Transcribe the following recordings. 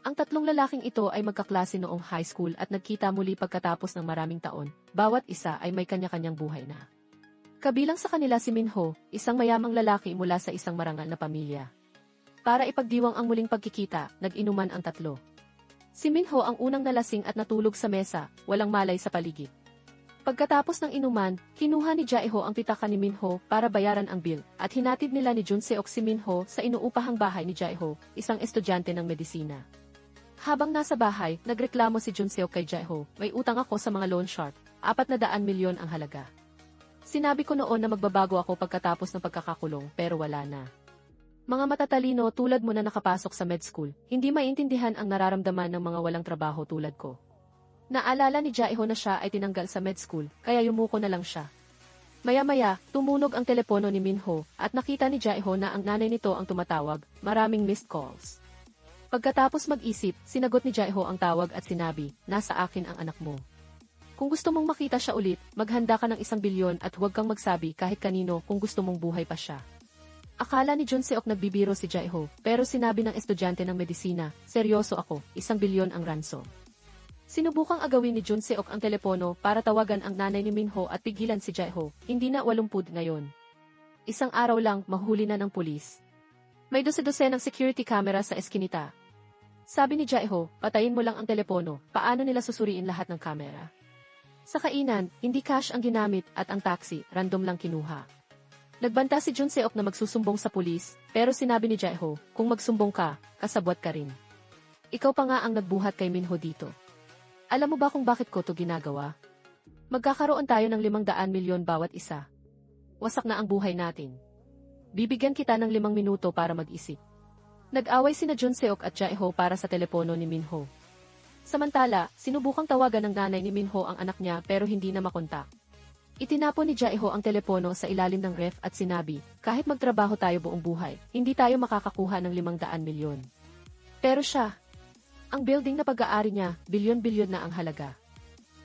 Ang tatlong lalaking ito ay magkaklase noong high school at nagkita muli pagkatapos ng maraming taon, bawat isa ay may kanya-kanyang buhay na. Kabilang sa kanila si Minho, isang mayamang lalaki mula sa isang marangal na pamilya. Para ipagdiwang ang muling pagkikita, nag-inuman ang tatlo. Si Minho ang unang nalasing at natulog sa mesa, walang malay sa paligid. Pagkatapos ng inuman, kinuha ni Jae-ho ang pitaka ni Minho para bayaran ang bill at hinatid nila ni Jun-seok si Minho sa inuupahang bahay ni Jae-ho, isang estudyante ng medisina. Habang nasa bahay, nagreklamo si Jun-seok kay Jae-ho, may utang ako sa mga loan shark, 400 milyon ang halaga. Sinabi ko noon na magbabago ako pagkatapos ng pagkakakulong pero wala na. Mga matatalino tulad mo na nakapasok sa med school, hindi maintindihan ang nararamdaman ng mga walang trabaho tulad ko. Naalala ni Jae-ho na siya ay tinanggal sa med school, kaya yumuko na lang siya. Maya-maya, tumunog ang telepono ni Minho at nakita ni Jae-ho na ang nanay nito ang tumatawag, maraming missed calls. Pagkatapos mag-isip, sinagot ni Jae-ho ang tawag at sinabi, nasa akin ang anak mo. Kung gusto mong makita siya ulit, maghanda ka ng 1 bilyon at huwag kang magsabi kahit kanino kung gusto mong buhay pa siya. Akala ni Jun-seok nagbibiro si Jae-ho, pero sinabi ng estudyante ng medisina, seryoso ako, 1 bilyon ang ransom. Sinubukang agawin ni Jun-seok ang telepono para tawagan ang nanay ni Minho at pigilan si Jae-ho, hindi na 80 ngayon. Isang araw lang, mahuli na ng pulis. May dose-dose ng security camera sa eskinita. Sabi ni Jae-ho, patayin mo lang ang telepono, paano nila susuriin lahat ng camera? Sa kainan, hindi cash ang ginamit at ang taxi, random lang kinuha. Nagbanta si Jun-seok na magsusumbong sa pulis, pero sinabi ni Jae-ho, kung magsumbong ka, kasabwat ka rin. Ikaw pa nga ang nagbuhat kay Minho dito. Alam mo ba kung bakit ko to ginagawa? Magkakaroon tayo ng 500 milyon bawat isa. Wasak na ang buhay natin. Bibigyan kita ng 5 minuto para mag-isip. Nag-away sina Jun-seok at Jae-ho para sa telepono ni Minho. Samantala, sinubukang tawagan ng nanay ni Minho ang anak niya pero hindi na makontak. Itinapon ni Jae-ho ang telepono sa ilalim ng ref at sinabi, kahit magtrabaho tayo buong buhay, hindi tayo makakakuha ng 500 milyon. Pero siya, ang building na pag-aari niya, bilyon-bilyon na ang halaga.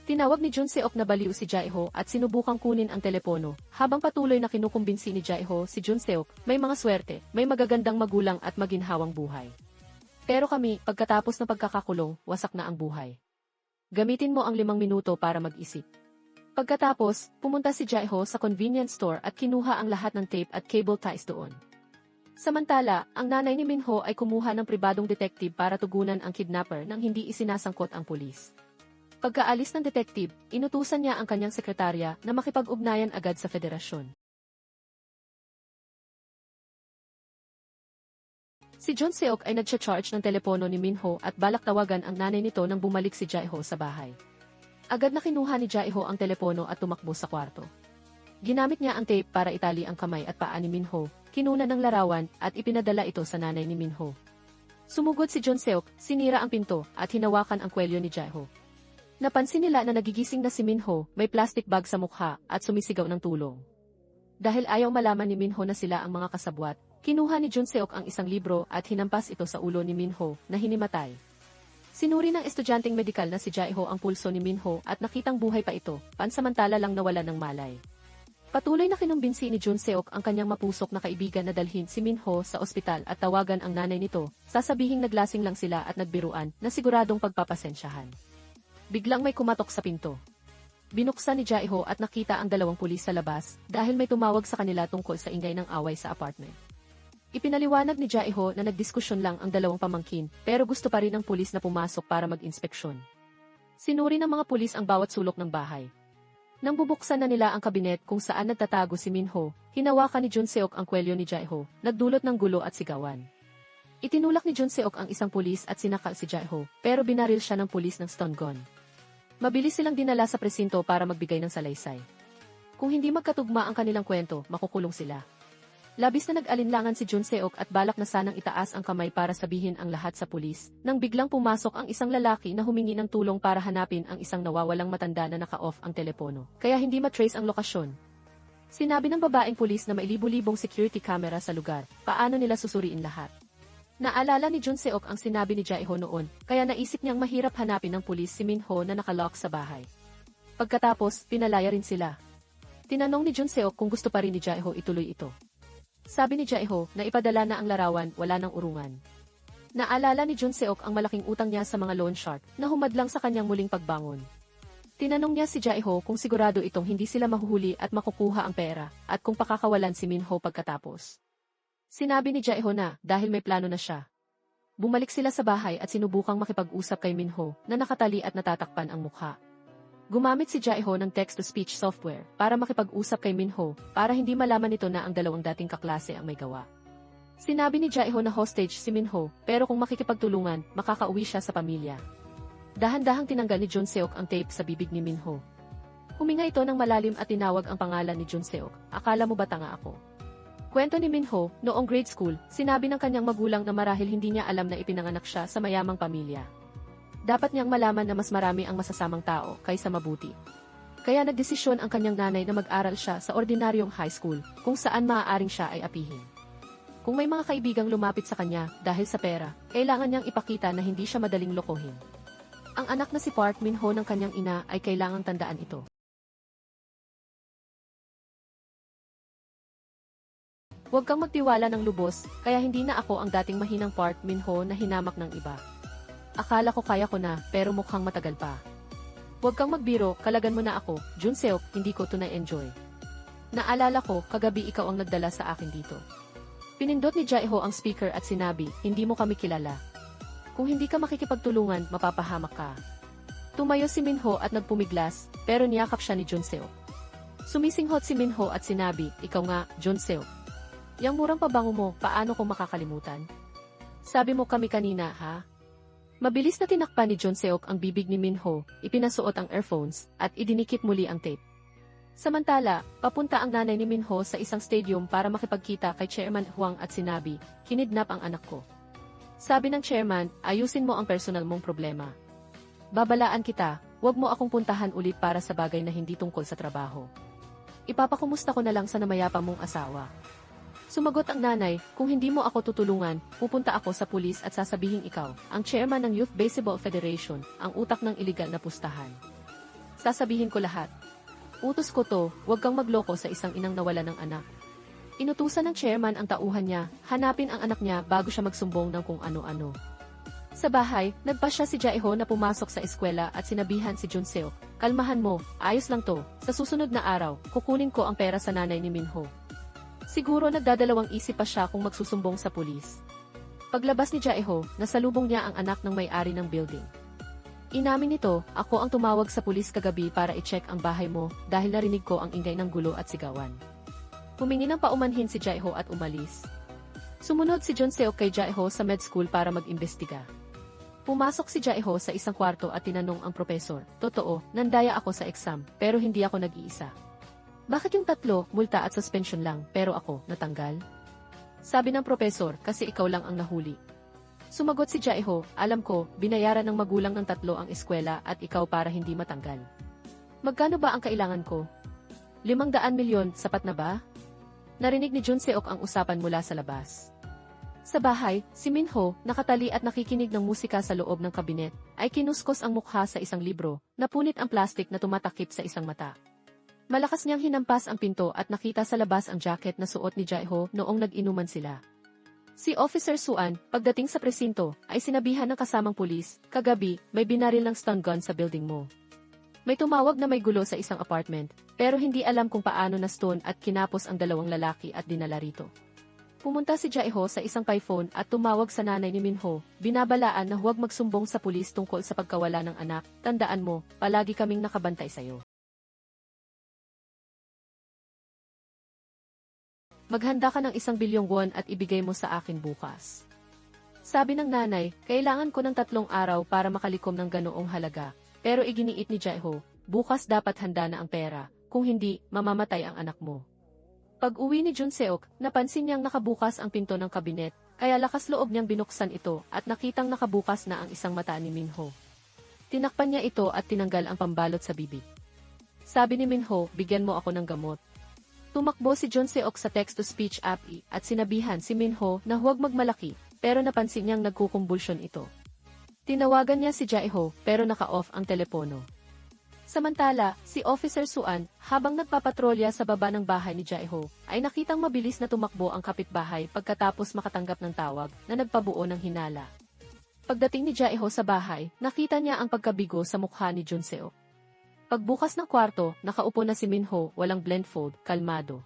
Tinawag ni Jun-seok na baliw si Jae-ho at sinubukang kunin ang telepono, habang patuloy na kinukumbinsi ni Jae-ho si Jun-seok, may mga swerte, may magagandang magulang at maginhawang buhay. Pero kami, pagkatapos ng pagkakakulong, wasak na ang buhay. Gamitin mo ang 5 minuto para mag-isip. Pagkatapos, pumunta si Jae-ho sa convenience store at kinuha ang lahat ng tape at cable ties doon. Samantala, ang nanay ni Minho ay kumuha ng pribadong detective para tugunan ang kidnapper nang hindi isinasangkot ang pulis. Pagkaalis ng detective, inutusan niya ang kanyang sekretarya na makipag-ugnayan agad sa federasyon. Si Jun-seok ay nag-charge ng telepono ni Minho at balak tawagan ang nanay nito nang bumalik si Jae-ho sa bahay. Agad na kinuha ni Jae-ho ang telepono at tumakbo sa kwarto. Ginamit niya ang tape para itali ang kamay at paa ni Minho, kinuna ng larawan at ipinadala ito sa nanay ni Minho. Sumugod si Jun-seok, sinira ang pinto at hinawakan ang kwelyo ni Jae-ho. Napansin nila na nagigising na si Minho, may plastic bag sa mukha at sumisigaw ng tulong. Dahil ayaw malaman ni Minho na sila ang mga kasabwat, kinuha ni Jun-seok ang isang libro at hinampas ito sa ulo ni Minho na hinimatay. Sinuri ng estudyanteng medikal na si Jae-ho ang pulso ni Minho at nakitang buhay pa ito, pansamantala lang nawala ng malay. Patuloy na kinumbinsi ni Jun-seok ang kanyang mapusok na kaibigan na dalhin si Minho sa ospital at tawagan ang nanay nito, sasabihing naglasing lang sila at nagbiruan na siguradong pagpapasensyahan. Biglang may kumatok sa pinto. Binuksan ni Jae-ho at nakita ang 2 pulis sa labas dahil may tumawag sa kanila tungkol sa ingay ng away sa apartment. Ipinaliwanag ni Jae-ho na nagdiskusyon lang ang 2 pamangkin pero gusto pa rin ng pulis na pumasok para mag-inspeksyon. Sinuri ng mga pulis ang bawat sulok ng bahay. Nang bubuksan na nila ang kabinet kung saan nagtatago si Minho, hinawakan ni Jun-seok ang kwelyo ni Jae-ho, nagdulot ng gulo at sigawan. Itinulak ni Jun-seok ang isang pulis at sinakal si Jae-ho, pero binaril siya ng pulis ng stun gun. Mabilis silang dinala sa presinto para magbigay ng salaysay. Kung hindi magkatugma ang kanilang kwento, makukulong sila. Labis na nag-alinlangan si Jun-seok at balak na sanang itaas ang kamay para sabihin ang lahat sa pulis, nang biglang pumasok ang isang lalaki na humingi ng tulong para hanapin ang isang nawawalang matanda na naka-off ang telepono, kaya hindi matrace ang lokasyon. Sinabi ng babaeng pulis na may libu-libong security camera sa lugar, paano nila susuriin lahat. Naalala ni Jun-seok ang sinabi ni Jae-ho noon, kaya naisip niyang mahirap hanapin ng pulis si Minho na nakalock sa bahay. Pagkatapos, pinalaya rin sila. Tinanong ni Jun-seok kung gusto pa rin ni Jae-ho ituloy ito. Sabi ni Jae-ho na ipadala na ang larawan, wala nang urungan. Naalala ni Jun Seok ang malaking utang niya sa mga loan shark na humadlang sa kanyang muling pagbangon. Tinanong niya si Jae-ho kung sigurado itong hindi sila mahuhuli at makukuha ang pera at kung pakakawalan si Min-ho pagkatapos. Sinabi ni Jae-ho na dahil may plano na siya. Bumalik sila sa bahay at sinubukang makipag-usap kay Min-ho na nakatali at natatakpan ang mukha. Gumamit si Jae-ho ng text-to-speech software para makipag-usap kay Min-ho para hindi malaman nito na ang dalawang dating kaklase ang may gawa. Sinabi ni Jae-ho na hostage si Min-ho pero kung makikipagtulungan, makakauwi siya sa pamilya. Dahan-dahang tinanggal ni Jun Seok ang tape sa bibig ni Min-ho. Huminga ito ng malalim at tinawag ang pangalan ni Jun Seok. Akala mo ba tanga ako? Kwento ni Min-ho, noong grade school, sinabi ng kanyang magulang na marahil hindi niya alam na ipinanganak siya sa mayamang pamilya. Dapat niyang malaman na mas marami ang masasamang tao kaysa mabuti. Kaya nagdesisyon ang kanyang nanay na mag-aral siya sa ordinaryong high school, kung saan maaaring siya ay apihin. Kung may mga kaibigang lumapit sa kanya dahil sa pera, kailangan niyang ipakita na hindi siya madaling lokohin. Ang anak na si Park Min-ho ng kanyang ina ay kailangang tandaan ito. Huwag kang magtiwala ng lubos, kaya hindi na ako ang dating mahinang Park Min-ho na hinamak ng iba. Akala ko kaya ko na, pero mukhang matagal pa. Huwag kang magbiro, kalagan mo na ako, Jun Seok, hindi ko to na-enjoy. Naalala ko, kagabi ikaw ang nagdala sa akin dito. Pinindot ni Jae-ho ang speaker at sinabi, hindi mo kami kilala. Kung hindi ka makikipagtulungan, mapapahamak ka. Tumayo si Min-ho at nagpumiglas, pero niyakap siya ni Jun Seok. Sumisinghot si Min-ho at sinabi, ikaw nga, Jun Seok. Yang murang pabango mo, paano ko makakalimutan? Sabi mo kami kanina, ha? Mabilis na tinakpan ni Jun Seok ang bibig ni Min-ho, ipinasuot ang earphones, at idinikit muli ang tape. Samantala, papunta ang nanay ni Min-ho sa isang stadium para makipagkita kay Chairman Huang at sinabi, kinidnap ang anak ko. Sabi ng chairman, ayusin mo ang personal mong problema. Babalaan kita, huwag mo akong puntahan ulit para sa bagay na hindi tungkol sa trabaho. Ipapakumusta ko na lang sa namayapa mong asawa. Sumagot ang nanay, kung hindi mo ako tutulungan, pupunta ako sa pulis at sasabihin ikaw, ang chairman ng Youth Baseball Federation, ang utak ng iligal na pustahan. Sasabihin ko lahat. Utos ko to, huwag kang magloko sa isang inang nawala ng anak. Inutusan ng chairman ang tauhan niya, hanapin ang anak niya bago siya magsumbong ng kung ano-ano. Sa bahay, nagpasya si Jae-ho na pumasok sa eskwela at sinabihan si Jun Seok, kalmahan mo, ayos lang to, sa susunod na araw, kukunin ko ang pera sa nanay ni Min-ho. Siguro nagdadalawang isip pa siya kung magsusumbong sa pulis. Paglabas ni Jae-ho, nasalubong niya ang anak ng may-ari ng building. Inamin nito, ako ang tumawag sa pulis kagabi para i-check ang bahay mo dahil narinig ko ang ingay ng gulo at sigawan. Humingi ng paumanhin si Jae-ho at umalis. Sumunod si Jun Seok kay Jae-ho sa med school para mag-imbestiga. Pumasok si Jae-ho sa isang kwarto at tinanong ang propesor, totoo, nandaya ako sa exam, pero hindi ako nag-iisa. Bakit yung tatlo, multa at suspension lang, pero ako, natanggal? Sabi ng propesor, kasi ikaw lang ang nahuli. Sumagot si Jae-ho, alam ko, binayaran ng magulang ng tatlo ang eskwela at ikaw para hindi matanggal. Magkano ba ang kailangan ko? 500 milyon, sapat na ba? Narinig ni Jun Seok ang usapan mula sa labas. Sa bahay, si Min-ho, nakatali at nakikinig ng musika sa loob ng kabinet, ay kinuskos ang mukha sa isang libro, napunit ang plastik na tumatakip sa isang mata. Malakas niyang hinampas ang pinto at nakita sa labas ang jacket na suot ni Jae-ho noong nag-inuman sila. Si Officer Suan, pagdating sa presinto, ay sinabihan ng kasamang pulis, kagabi, may binaril ng stun gun sa building mo. May tumawag na may gulo sa isang apartment, pero hindi alam kung paano na stone at kinapos ang dalawang lalaki at dinala rito. Pumunta si Jae-ho sa isang payphone at tumawag sa nanay ni Min-ho, binabalaan na huwag magsumbong sa pulis tungkol sa pagkawala ng anak, tandaan mo, palagi kaming nakabantay sa'yo. Maghanda ka ng 1 bilyong won at ibigay mo sa akin bukas. Sabi ng nanay, kailangan ko ng 3 araw para makalikom ng ganoong halaga. Pero iginiit ni Jae-ho, bukas dapat handa na ang pera, kung hindi, mamamatay ang anak mo. Pag-uwi ni Jun Seok, napansin niyang nakabukas ang pinto ng kabinet, kaya lakas loob niyang binuksan ito at nakitang nakabukas na ang isang mata ni Min-ho. Tinakpan niya ito at tinanggal ang pambalot sa bibig. Sabi ni Min-ho, bigyan mo ako ng gamot. Tumakbo si Jun Seok sa text-to-speech app at sinabihan si Min-ho na huwag magmalaki, pero napansin niyang nagkukumbulsyon ito. Tinawagan niya si Jae-ho pero naka-off ang telepono. Samantala, si Officer Suan, habang nagpapatrolya sa baba ng bahay ni Jae-ho, ay nakitang mabilis na tumakbo ang kapitbahay pagkatapos makatanggap ng tawag na nagpabuo ng hinala. Pagdating ni Jaeho sa bahay, nakita niya ang pagkabigo sa mukha ni Junseok. Pagbukas ng kwarto, nakaupo na si Minho, walang blindfold, kalmado.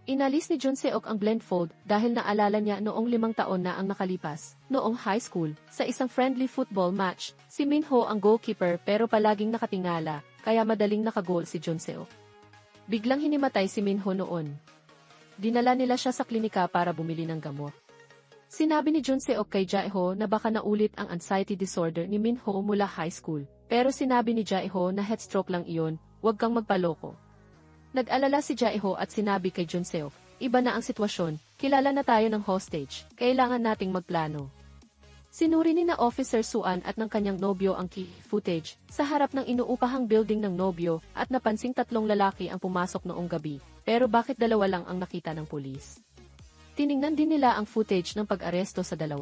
Inalis ni Junseok ang blindfold dahil naalala niya noong 5 taon na ang nakalipas, noong high school, sa isang friendly football match, si Minho ang goalkeeper pero palaging nakatingala, kaya madaling nakagol si Junseok. Biglang hinimatay si Minho noon. Dinala nila siya sa klinika para bumili ng gamot. Sinabi ni Junseok kay Jaeho na baka naulit ang anxiety disorder ni Minho mula high school, pero sinabi ni Jaeho na headstroke lang iyon, huwag kang magpaloko. Nag-alala si Jaeho at sinabi kay Junseok, iba na ang sitwasyon, kilala na tayo ng hostage, kailangan nating magplano. Sinuri ni na Officer Suan at ng kanyang nobyo ang key footage sa harap ng inuupahang building ng nobyo at napansing 3 lalaki ang pumasok noong gabi, pero bakit 2 lang ang nakita ng pulis? Tiningnan din nila ang footage ng pag-aresto sa 2.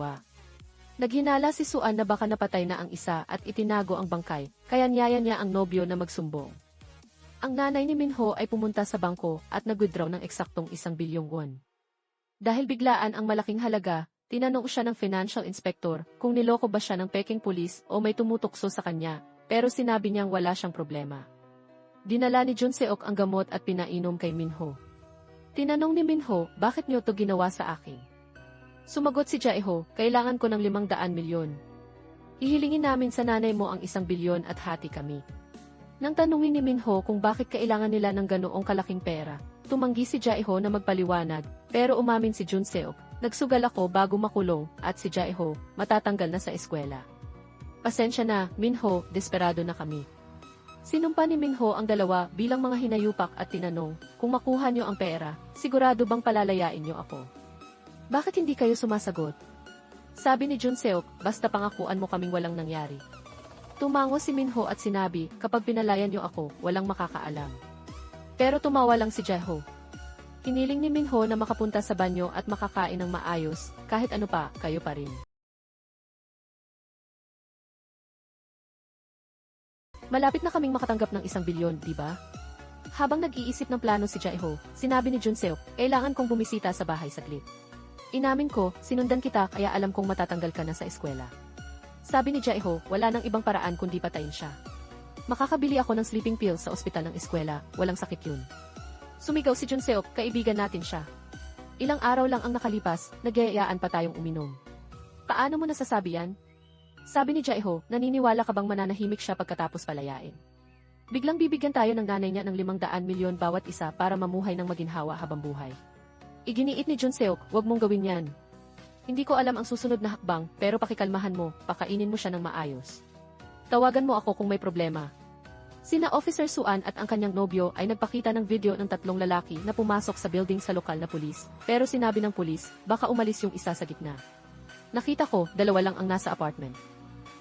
Naghinala si Suan na baka napatay na ang isa at itinago ang bangkay, kaya niyaya niya ang nobyo na magsumbong. Ang nanay ni Minho ay pumunta sa bangko at nag-withdraw ng eksaktong 1 bilyong won. Dahil biglaan ang malaking halaga, tinanong siya ng financial inspector kung niloko ba siya ng peking pulis o may tumutukso sa kanya, pero sinabi niyang wala siyang problema. Dinala ni Junseok ang gamot at pinainom kay Minho. Tinanong ni Minho, bakit niyo to ginawa sa akin? Sumagot si Jaeho, kailangan ko ng 500 milyon. Hihilingin namin sa nanay mo ang 1 bilyon at hati kami. Nang tanungin ni Minho kung bakit kailangan nila ng ganoong kalaking pera, tumanggi si Jaeho na magpaliwanag, pero umamin si Junseok, nagsugal ako bago makulong, at si Jaeho, matatanggal na sa eskwela. Pasensya na, Minho, desperado na kami. Sinumpa ni Minho ang 2 bilang mga hinayupak at tinanong, kung makuha niyo ang pera, sigurado bang palalayain niyo ako? Bakit hindi kayo sumasagot? Sabi ni Junseok, basta pangakuan mo kaming walang nangyari. Tumango si Minho at sinabi, kapag pinalayan niyo ako, walang makakaalam. Pero tumawa lang si Jaeho. Hiniling ni Minho na makapunta sa banyo at makakain ng maayos, kahit ano pa, kayo pa rin. Malapit na kaming makatanggap ng 1 bilyon, di ba? Habang nag-iisip ng plano si Jaeho, sinabi ni Junseok, kailangan kong bumisita sa bahay saglit. Inamin ko, sinundan kita kaya alam kong matatanggal ka na sa eskwela. Sabi ni Jaeho, wala nang ibang paraan kundi patayin siya. Makakabili ako ng sleeping pills sa ospital ng eskwela, walang sakit yun. Sumigaw si Junseok, kaibigan natin siya. Ilang araw lang ang nakalipas, nagyayaan pa tayong uminom. Paano mo nasasabi yan? Sabi ni Jaeho, naniniwala ka bang mananahimik siya pagkatapos palayain? Biglang bibigyan tayo ng nanay niya ng 500 milyon bawat isa para mamuhay ng maginhawa habang buhay. Iginiit ni Junseok, wag mong gawin yan. Hindi ko alam ang susunod na hakbang, pero pakikalmahan mo, pakainin mo siya ng maayos. Tawagan mo ako kung may problema. Sina Officer Suan at ang kanyang nobyo ay nagpakita ng video ng 3 lalaki na pumasok sa building sa lokal na pulis, pero sinabi ng pulis, baka umalis yung isa sa gitna. Nakita ko, 2 lang ang nasa apartment.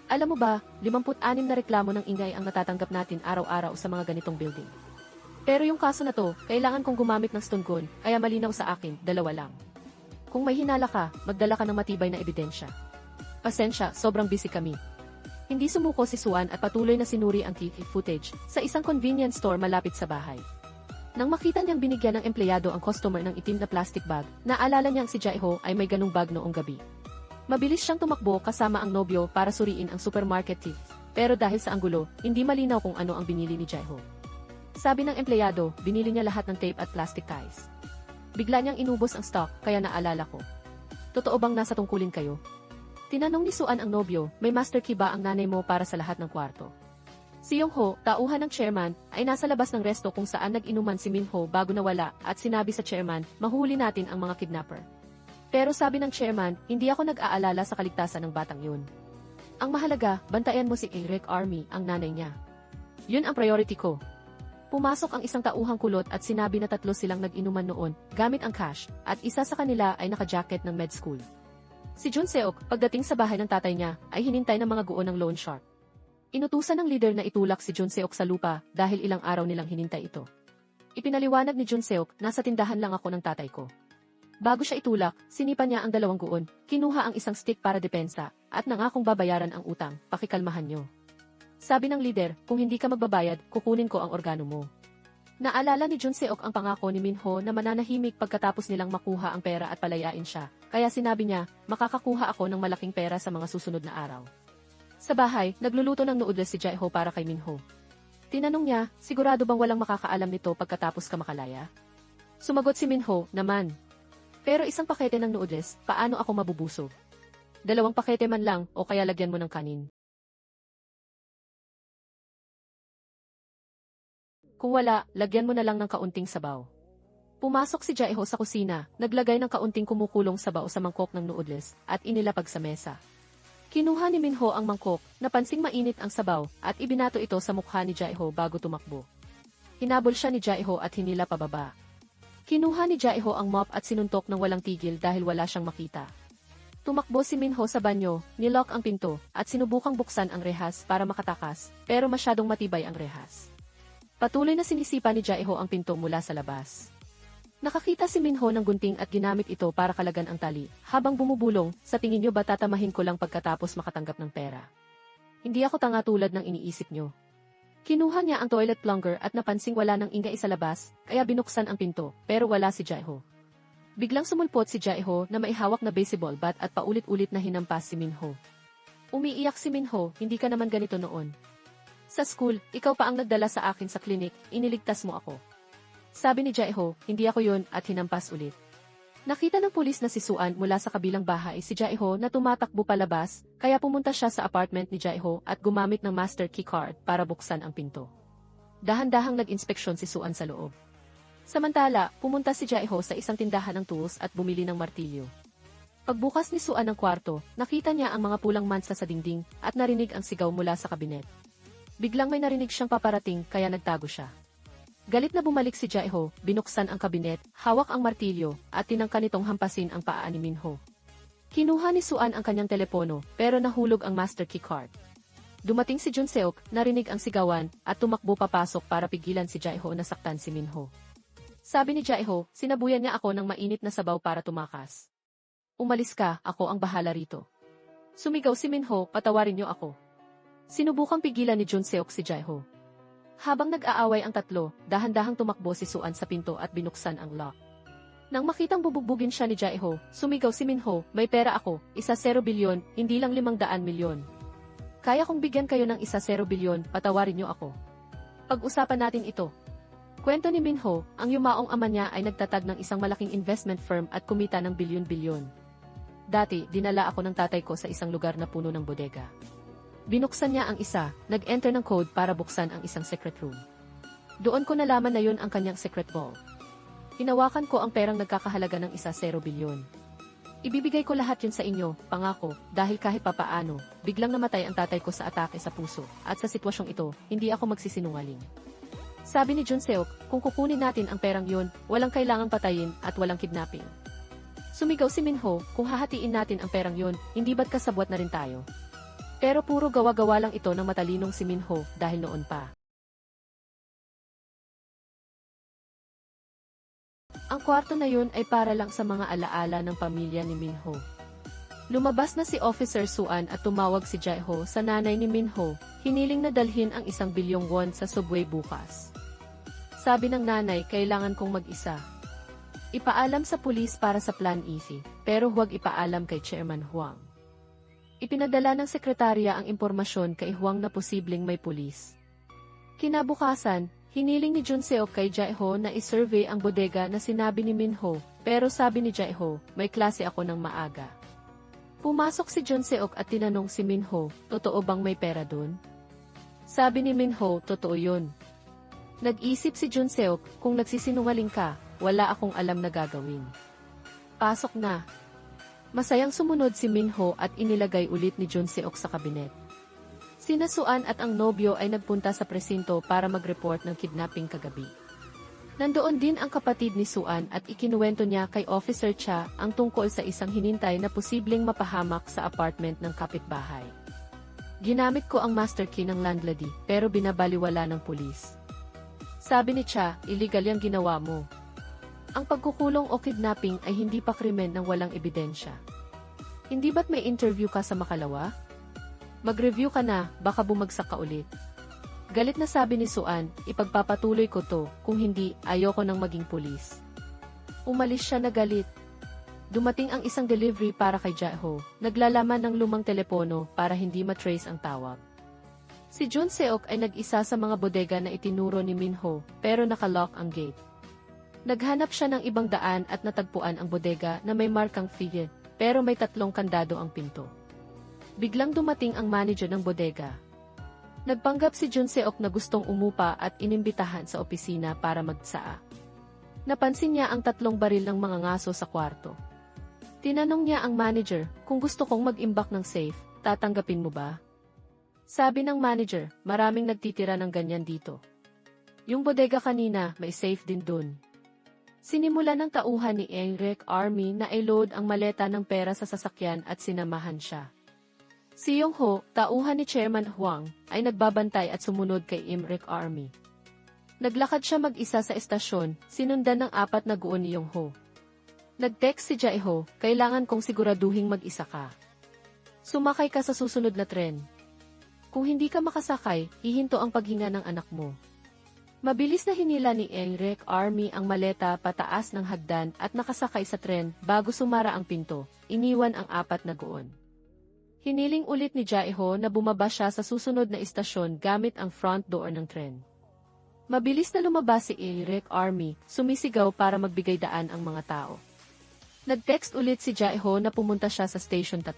Alam mo ba, 56 na reklamo ng ingay ang natatanggap natin araw-araw sa mga ganitong building. Pero yung kaso na to, kailangan kong gumamit ng stun gun, kaya malinaw sa akin, 2 lang. Kung may hinala ka, magdala ka ng matibay na ebidensya. Pasensya, sobrang busy kami. Hindi sumuko si Suan at patuloy na sinuri ang TV footage sa isang convenience store malapit sa bahay. Nang makita niyang binigyan ng empleyado ang customer ng itim na plastic bag, naalala niyang si Jaeho ay may ganung bag noong gabi. Mabilis siyang tumakbo kasama ang nobyo para suriin ang supermarket thief, pero dahil sa anggulo, hindi malinaw kung ano ang binili ni Jaeho. Sabi ng empleyado, binili niya lahat ng tape at plastic ties. Bigla niyang inubos ang stock, kaya naalala ko. Totoo bang nasa tungkulin kayo? Tinanong ni Suan ang nobyo, may master key ba ang nanay mo para sa lahat ng kwarto? Si Yongho, tauhan ng chairman, ay nasa labas ng resto kung saan nag-inuman si Minho bago nawala at sinabi sa chairman, mahuli natin ang mga kidnapper. Pero sabi ng chairman, hindi ako nag-aalala sa kaligtasan ng batang yun. Ang mahalaga, bantayan mo si Eric Army, ang nanay niya. Yun ang priority ko. Pumasok ang isang tauhang kulot at sinabi na 3 silang nag-inuman noon, gamit ang cash, at isa sa kanila ay naka-jacket ng med school. Si Junseok, pagdating sa bahay ng tatay niya, ay hinintay ng mga guon ng loan shark. Inutusan ng leader na itulak si Junseok sa lupa dahil ilang araw nilang hinintay ito. Ipinaliwanag ni Junseok, nasa tindahan lang ako ng tatay ko. Bago siya itulak, sinipa niya ang 2 guon, kinuha ang isang stick para depensa, at nangakong babayaran ang utang, pakikalmahan niyo. Sabi ng leader, kung hindi ka magbabayad, kukunin ko ang organo mo. Naalala ni Jun Seok ang pangako ni Minho na mananahimik pagkatapos nilang makuha ang pera at palayain siya, kaya sinabi niya, makakakuha ako ng malaking pera sa mga susunod na araw. Sa bahay, nagluluto ng noodles si Jae-ho para kay Minho. Tinanong niya, sigurado bang walang makakaalam nito pagkatapos ka makalaya? Sumagot si Minho, naman. Pero isang pakete ng noodles, paano ako mabubusog? 2 pakete man lang o kaya lagyan mo ng kanin. Kung wala, lagyan mo na lang ng kaunting sabaw. Pumasok si Jae-ho sa kusina, naglagay ng kaunting kumukulong sabaw sa mangkok ng noodles, at inilapag sa mesa. Kinuha ni Minho ang mangkok, napansing mainit ang sabaw, at ibinato ito sa mukha ni Jae-ho bago tumakbo. Hinabol siya ni Jae-ho at hinila pababa. Kinuha ni Jae-ho ang mop at sinuntok ng walang tigil dahil wala siyang makita. Tumakbo si Minho sa banyo, nilock ang pinto, at sinubukang buksan ang rehas para makatakas, pero masyadong matibay ang rehas. Patuloy na sinisipa ni Jae-ho ang pinto mula sa labas. Nakakita si Minho ng gunting at ginamit ito para kalagan ang tali. Habang bumubulong, sa tingin niyo ba tatamahin ko lang pagkatapos makatanggap ng pera? Hindi ako tanga tulad ng iniisip niyo. Kinuha niya ang toilet plunger at napansing wala ng ingay sa labas, kaya binuksan ang pinto, pero wala si Jae-ho. Biglang sumulpot si Jae-ho na maihawak na baseball bat at paulit-ulit na hinampas si Minho. Umiiyak si Minho, hindi ka naman ganito noon. Sa school, ikaw pa ang nagdala sa akin sa klinik, iniligtas mo ako. Sabi ni Jae-ho, hindi ako yun at hinampas ulit. Nakita ng pulis na si Suan mula sa kabilang bahay si Jae-ho na tumatakbo palabas, kaya pumunta siya sa apartment ni Jae-ho at gumamit ng master key card para buksan ang pinto. Dahan-dahang nag-inspeksyon si Suan sa loob. Samantala, pumunta si Jae-ho sa isang tindahan ng tools at bumili ng martilyo. Pagbukas ni Suan ng kwarto, nakita niya ang mga pulang mansa sa dingding at narinig ang sigaw mula sa kabinet. Biglang may narinig siyang paparating kaya nagtago siya. Galit na bumalik si Jae-ho, binuksan ang kabinet, hawak ang martilyo, at tinangka nitong hampasin ang paa ni Minho. Kinuha ni Suan ang kanyang telepono, pero nahulog ang master key card. Dumating si Jun Seok, narinig ang sigawan, at tumakbo papasok para pigilan si Jae-ho na saktan si Minho. Sabi ni Jae-ho, sinabuyan niya ako ng mainit na sabaw para tumakas. Umalis ka, ako ang bahala rito. Sumigaw si Minho, patawarin niyo ako. Sinubukang pigilan ni Jun Seok si Jae-ho. Habang nag-aaway ang tatlo, dahan-dahang tumakbo si Suan sa pinto at binuksan ang lock. Nang makitang bubugbugin siya ni Jae-ho, sumigaw si Minho, may pera ako, 1 bilyon, hindi lang 500 milyon. Kaya kong bigyan kayo ng 1 bilyon, patawarin niyo ako. Pag-usapan natin ito. Kwento ni Minho, ang yumaong ama niya ay nagtatag ng isang malaking investment firm at kumita ng bilyon-bilyon. Dati, dinala ako ng tatay ko sa isang lugar na puno ng bodega. Binuksan niya ang isa, nag-enter ng code para buksan ang isang secret room. Doon ko nalaman na yun ang kanyang secret vault. Hinawakan ko ang perang nagkakahalaga ng 1 bilyon. Ibibigay ko lahat yun sa inyo, pangako, dahil kahit papaano, biglang namatay ang tatay ko sa atake sa puso, at sa sitwasyong ito, hindi ako magsisinungaling. Sabi ni Jun Seok, kung kukunin natin ang perang yun, walang kailangang patayin at walang kidnapping. Sumigaw si Minho, kung hahatiin natin ang perang yun, hindi ba't kasabwat na rin tayo? Pero puro gawa-gawa lang ito ng matalinong si Minho dahil noon pa. Ang kwarto na yun ay para lang sa mga alaala ng pamilya ni Minho. Lumabas na si Officer Suan at tumawag si Jae-ho sa nanay ni Minho, hiniling na dalhin ang 1 bilyong won sa subway bukas. Sabi ng nanay, kailangan kong mag-isa. Ipaalam sa pulis para sa Plan Easy, pero huwag ipaalam kay Chairman Huang. Ipinadala ng sekretarya ang impormasyon kay Huang na posibleng may pulis. Kinabukasan, hiniling ni Jun Seok kay Jae-ho na isurvey ang bodega na sinabi ni Minho, pero sabi ni Jae-ho, may klase ako ng maaga. Pumasok si Jun Seok at tinanong si Minho, totoo bang may pera dun? Sabi ni Minho, totoo yun. Nag-isip si Jun Seok, kung nagsisinungaling ka, wala akong alam na gagawin. Pasok na. Masayang sumunod si Minho at inilagay ulit ni Jun Seok sa kabinet. Sina Suan at ang nobyo ay nagpunta sa presinto para mag-report ng kidnapping kagabi. Nandoon din ang kapatid ni Suan at ikinuwento niya kay Officer Cha ang tungkol sa isang hinintay na posibleng mapahamak sa apartment ng kapitbahay. Ginamit ko ang master key ng landlady pero binabaliwala ng pulis. Sabi ni Cha, illegal yung ginawa mo. Ang pagkukulong o kidnapping ay hindi pa krimen ng walang ebidensya. Hindi ba't may interview ka sa makalawa? Mag-review ka na, baka bumagsak ka ulit. Galit na sabi ni Suan, ipagpapatuloy ko to, kung hindi, ayoko nang maging pulis. Umalis siya na galit. Dumating ang isang delivery para kay Jae-ho, naglalaman ng lumang telepono para hindi matrace ang tawag. Si Jun Seok ay nag-isa sa mga bodega na itinuro ni Minho, pero nakalock ang gate. Naghanap siya ng ibang daan at natagpuan ang bodega na may markang figure, pero may 3 kandado ang pinto. Biglang dumating ang manager ng bodega. Nagpanggap si Jun Seok na gustong umupa at inimbitahan sa opisina para magtsaa. Napansin niya ang 3 baril ng mga ngaso sa kwarto. Tinanong niya ang manager, kung gusto kong mag-imbak ng safe, tatanggapin mo ba? Sabi ng manager, maraming nagtitira ng ganyan dito. Yung bodega kanina, may safe din dun. Sinimulan ng tauhan ni Enric Army na i-load ang maleta ng pera sa sasakyan at sinamahan siya. Si Yong-ho, tauhan ni Chairman Huang, ay nagbabantay at sumunod kay Enric Army. Naglakad siya mag-isa sa estasyon, sinundan ng 4 na guon ni Yong-ho. Nag-text si Jae-ho, kailangan kong siguraduhing mag-isa ka. Sumakay ka sa susunod na tren. Kung hindi ka makasakay, hihinto ang paghinga ng anak mo. Mabilis na hinila ni Enric Army ang maleta pataas ng hagdan at nakasakay sa tren bago sumara ang pinto, iniwan ang 4 na guon. Hiniling ulit ni Jae-ho na bumaba siya sa susunod na istasyon gamit ang front door ng tren. Mabilis na lumabas si Enric Army, sumisigaw para magbigay daan ang mga tao. Nag-text ulit si Jae-ho na pumunta siya sa Station 3.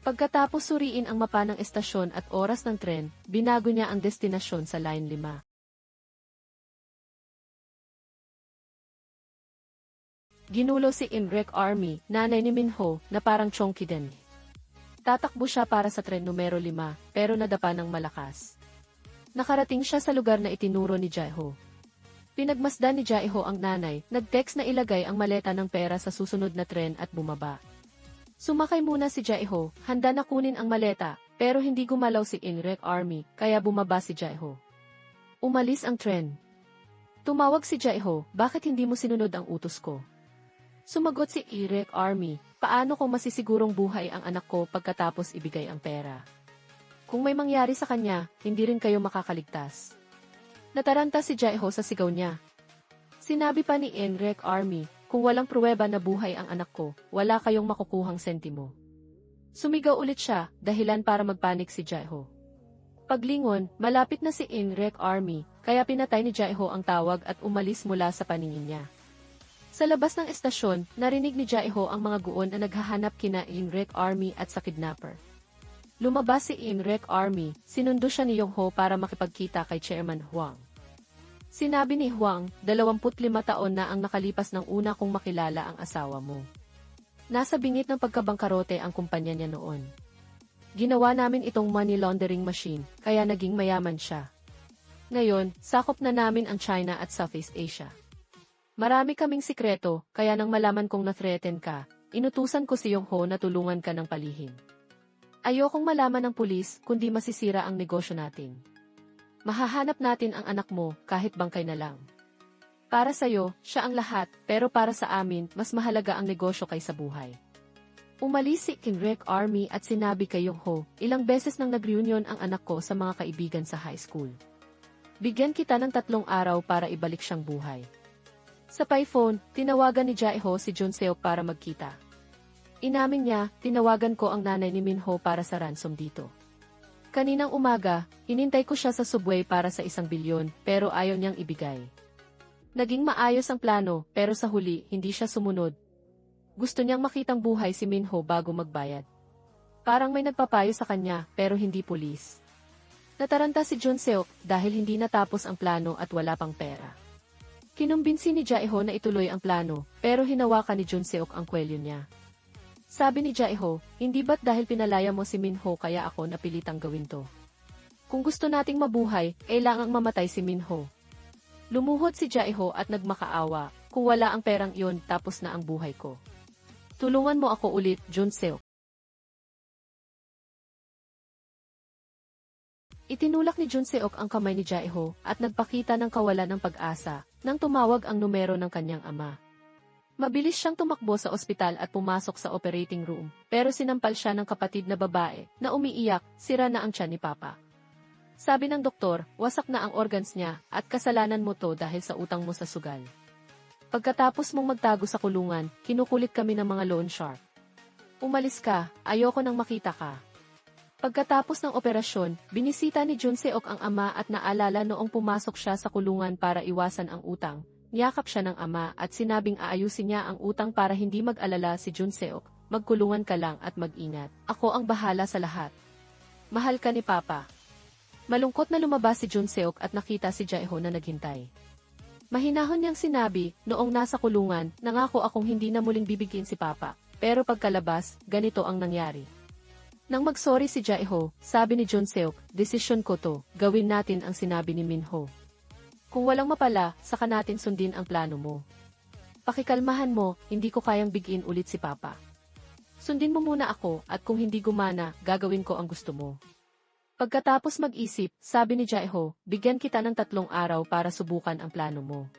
Pagkatapos suriin ang mapa ng estasyon at oras ng tren, binago niya ang destinasyon sa Line 5. Ginulo si Enric Army, nanay ni Minho, na parang chonky din. Tatakbo siya para sa tren numero 5, pero nadapa ng malakas. Nakarating siya sa lugar na itinuro ni Jae-ho. Pinagmasdan ni Jae-ho ang nanay, nag-text na ilagay ang maleta ng pera sa susunod na tren at bumaba. Sumakay muna si Jae-ho, handa na kunin ang maleta, pero hindi gumalaw si Enric Army, kaya bumaba si Jae-ho. Umalis ang tren. Tumawag si Jae-ho, bakit hindi mo sinunod ang utos ko? Sumagot si Enric Army, paano ko masisigurong buhay ang anak ko pagkatapos ibigay ang pera? Kung may mangyari sa kanya, hindi rin kayo makakaligtas. Nataranta si Jae-ho sa sigaw niya. Sinabi pa ni Enric Army, kung walang pruweba na buhay ang anak ko, wala kayong makukuhang sentimo. Sumigaw ulit siya, dahilan para magpanik si Jae-ho. Paglingon, malapit na si Enric Army, kaya pinatay ni Jae-ho ang tawag at umalis mula sa paningin niya. Sa labas ng estasyon, narinig ni Jae-ho ang mga guon na naghahanap kina Enric Army at sa kidnapper. Lumabas si Enric Army, sinundo siya ni Yong-ho para makipagkita kay Chairman Huang. Sinabi ni Huang, 25 taon na ang nakalipas ng una kong makilala ang asawa mo. Nasa bingit ng pagkabangkarote ang kumpanya niya noon. Ginawa namin itong money laundering machine, kaya naging mayaman siya. Ngayon, sakop na namin ang China at Southeast Asia. Marami kaming sikreto, kaya nang malaman kong na-threaten ka, inutusan ko si Yong-ho na tulungan ka ng palihim. Ayokong malaman ng pulis, kundi masisira ang negosyo natin. Mahahanap natin ang anak mo, kahit bangkay na lang. Para sa'yo, siya ang lahat, pero para sa amin, mas mahalaga ang negosyo kaysa buhay. Umalis si Enric Army at sinabi kay Yong-ho, ilang beses nang nag-reunion ang anak ko sa mga kaibigan sa high school. Bigyan kita ng 3 araw para ibalik siyang buhay. Sa payphone, tinawagan ni Jae-ho si Jun Seok para magkita. Inamin niya, tinawagan ko ang nanay ni Minho para sa ransom dito. Kaninang umaga, hinintay ko siya sa subway para sa 1 bilyon, pero ayaw niyang ibigay. Naging maayos ang plano, pero sa huli, hindi siya sumunod. Gusto niyang makitang buhay si Minho bago magbayad. Parang may nagpapayo sa kanya, pero hindi pulis. Nataranta si Jun Seok dahil hindi natapos ang plano at wala pang pera. Kinumbinsi ni Jae-ho na ituloy ang plano, pero hinawakan ni Jun Seok ang kwelyo niya. Sabi ni Jae-ho, hindi ba't dahil pinalaya mo si Minho kaya ako napilitang gawin to? Kung gusto nating mabuhay, kailangang mamatay si Minho. Lumuhod si Jae-ho at nagmakaawa, kung wala ang perang iyon tapos na ang buhay ko. Tulungan mo ako ulit, Jun Seok. Itinulak ni Jun Seok ang kamay ni Jae-ho at nagpakita ng kawalan ng pag-asa nang tumawag ang numero ng kanyang ama. Mabilis siyang tumakbo sa ospital at pumasok sa operating room, pero sinampal siya ng kapatid na babae na umiiyak, sira na ang tiyan ni Papa. Sabi ng doktor, wasak na ang organs niya at kasalanan mo to dahil sa utang mo sa sugal. Pagkatapos mong magtago sa kulungan, kinukulit kami ng mga loan shark. Umalis ka, ayoko nang makita ka. Pagkatapos ng operasyon, binisita ni Junseok ang ama at naalala noong pumasok siya sa kulungan para iwasan ang utang. Niyakap siya ng ama at sinabing aayusin niya ang utang para hindi mag-alala si Junseok. Magkulungan ka lang at mag-ingat. Ako ang bahala sa lahat. Mahal ka ni Papa. Malungkot na lumabas si Junseok at nakita si Jaeho na naghintay. Mahinahon niyang sinabi, noong nasa kulungan, nangako akong hindi na muling bibigyan si Papa. Pero pagkalabas, ganito ang nangyari. Nang mag-sorry si Jaeho, sabi ni Junseok, desisyon ko to, gawin natin ang sinabi ni Minho. Kung walang mapala, saka natin sundin ang plano mo. Pakikalmahan mo, hindi ko kayang bigyan ulit si Papa. Sundin mo muna ako at kung hindi gumana, gagawin ko ang gusto mo. Pagkatapos mag-isip, sabi ni Jaeho, bigyan kita ng 3 araw para subukan ang plano mo.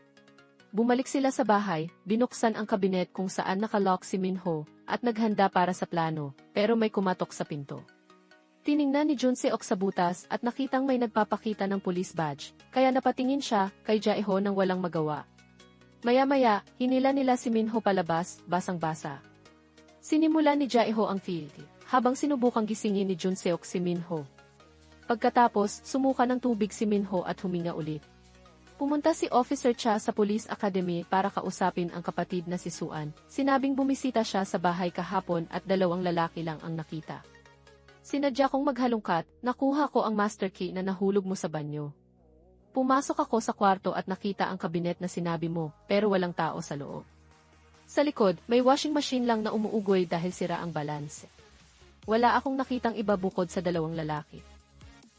Bumalik sila sa bahay, binuksan ang kabinet kung saan nakalock si Minho, at naghanda para sa plano, pero may kumatok sa pinto. Tiningnan ni Junseok sa butas at nakitang may nagpapakita ng police badge, kaya napatingin siya kay Jaeho nang walang magawa. Maya-maya, hinila nila si Minho palabas, basang-basa. Sinimulan ni Jaeho ang field, habang sinubukang gisingin ni Junseok si Minho. Pagkatapos, sumuka ng tubig si Minho at huminga ulit. Pumunta si Officer Cha sa Police Academy para kausapin ang kapatid na si Suan. Sinabing bumisita siya sa bahay kahapon at 2 lalaki lang ang nakita. Sinadya kong maghalungkat, nakuha ko ang master key na nahulog mo sa banyo. Pumasok ako sa kwarto at nakita ang kabinet na sinabi mo, pero walang tao sa loob. Sa likod, may washing machine lang na umuugoy dahil sira ang balance. Wala akong nakitang iba bukod sa 2 lalaki.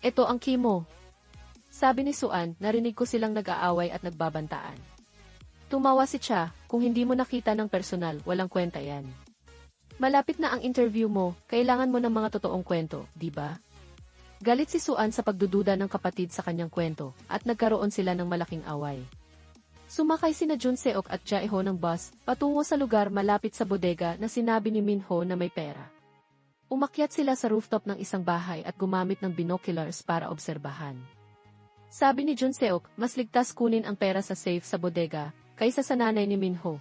Ito ang key mo. Sabi ni Suan, narinig ko silang nag-aaway at nagbabantaan. Tumawa si Cha, kung hindi mo nakita ng personal, walang kwenta yan. Malapit na ang interview mo, kailangan mo ng mga totoong kwento, di ba? Galit si Suan sa pagdududa ng kapatid sa kanyang kwento, at nagkaroon sila ng malaking away. Sumakay sina Junseok at Jaeho ng bus, patungo sa lugar malapit sa bodega na sinabi ni Minho na may pera. Umakyat sila sa rooftop ng isang bahay at gumamit ng binoculars para obserbahan. Sabi ni Junseok, mas ligtas kunin ang pera sa safe sa bodega, kaysa sa nanay ni Minho.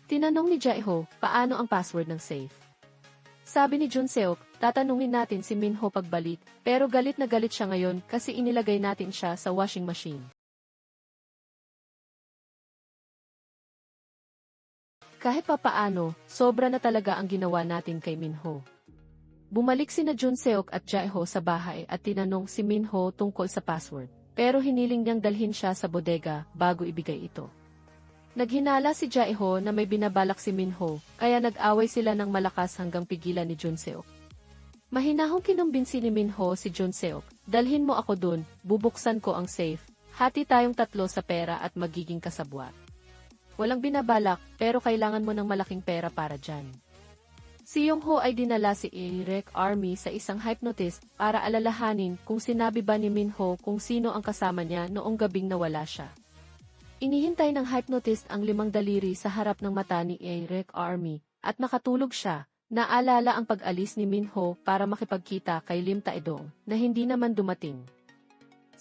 Tinanong ni Jaeho, paano ang password ng safe? Sabi ni Junseok, tatanungin natin si Minho pagbalik, pero galit na galit siya ngayon kasi inilagay natin siya sa washing machine. Kahit papaano, sobra na talaga ang ginawa natin kay Minho. Bumalik sina Junseok at Jaeho sa bahay at tinanong si Minho tungkol sa password. Pero hiniling niyang dalhin siya sa bodega bago ibigay ito. Naghinala si Jaeho na may binabalak si Minho, kaya nag-away sila ng malakas hanggang pigilan ni Junseok. Mahinahong kinumbinsi ni Minho si Junseok, dalhin mo ako dun, bubuksan ko ang safe, hati tayong 3 sa pera at magiging kasabwat. Walang binabalak, pero kailangan mo ng malaking pera para dyan. Si Yongho ay dinala si Rec Army sa isang hypnotist para alalahanin kung sinabi ba ni Minho kung sino ang kasama niya noong gabing nawala siya. Inihintay ng hypnotist ang 5 daliri sa harap ng mata ni Rec Army at nakatulog siya. Naalala ang pag-alis ni Minho para makipagkita kay Lim Taedong na hindi naman dumating.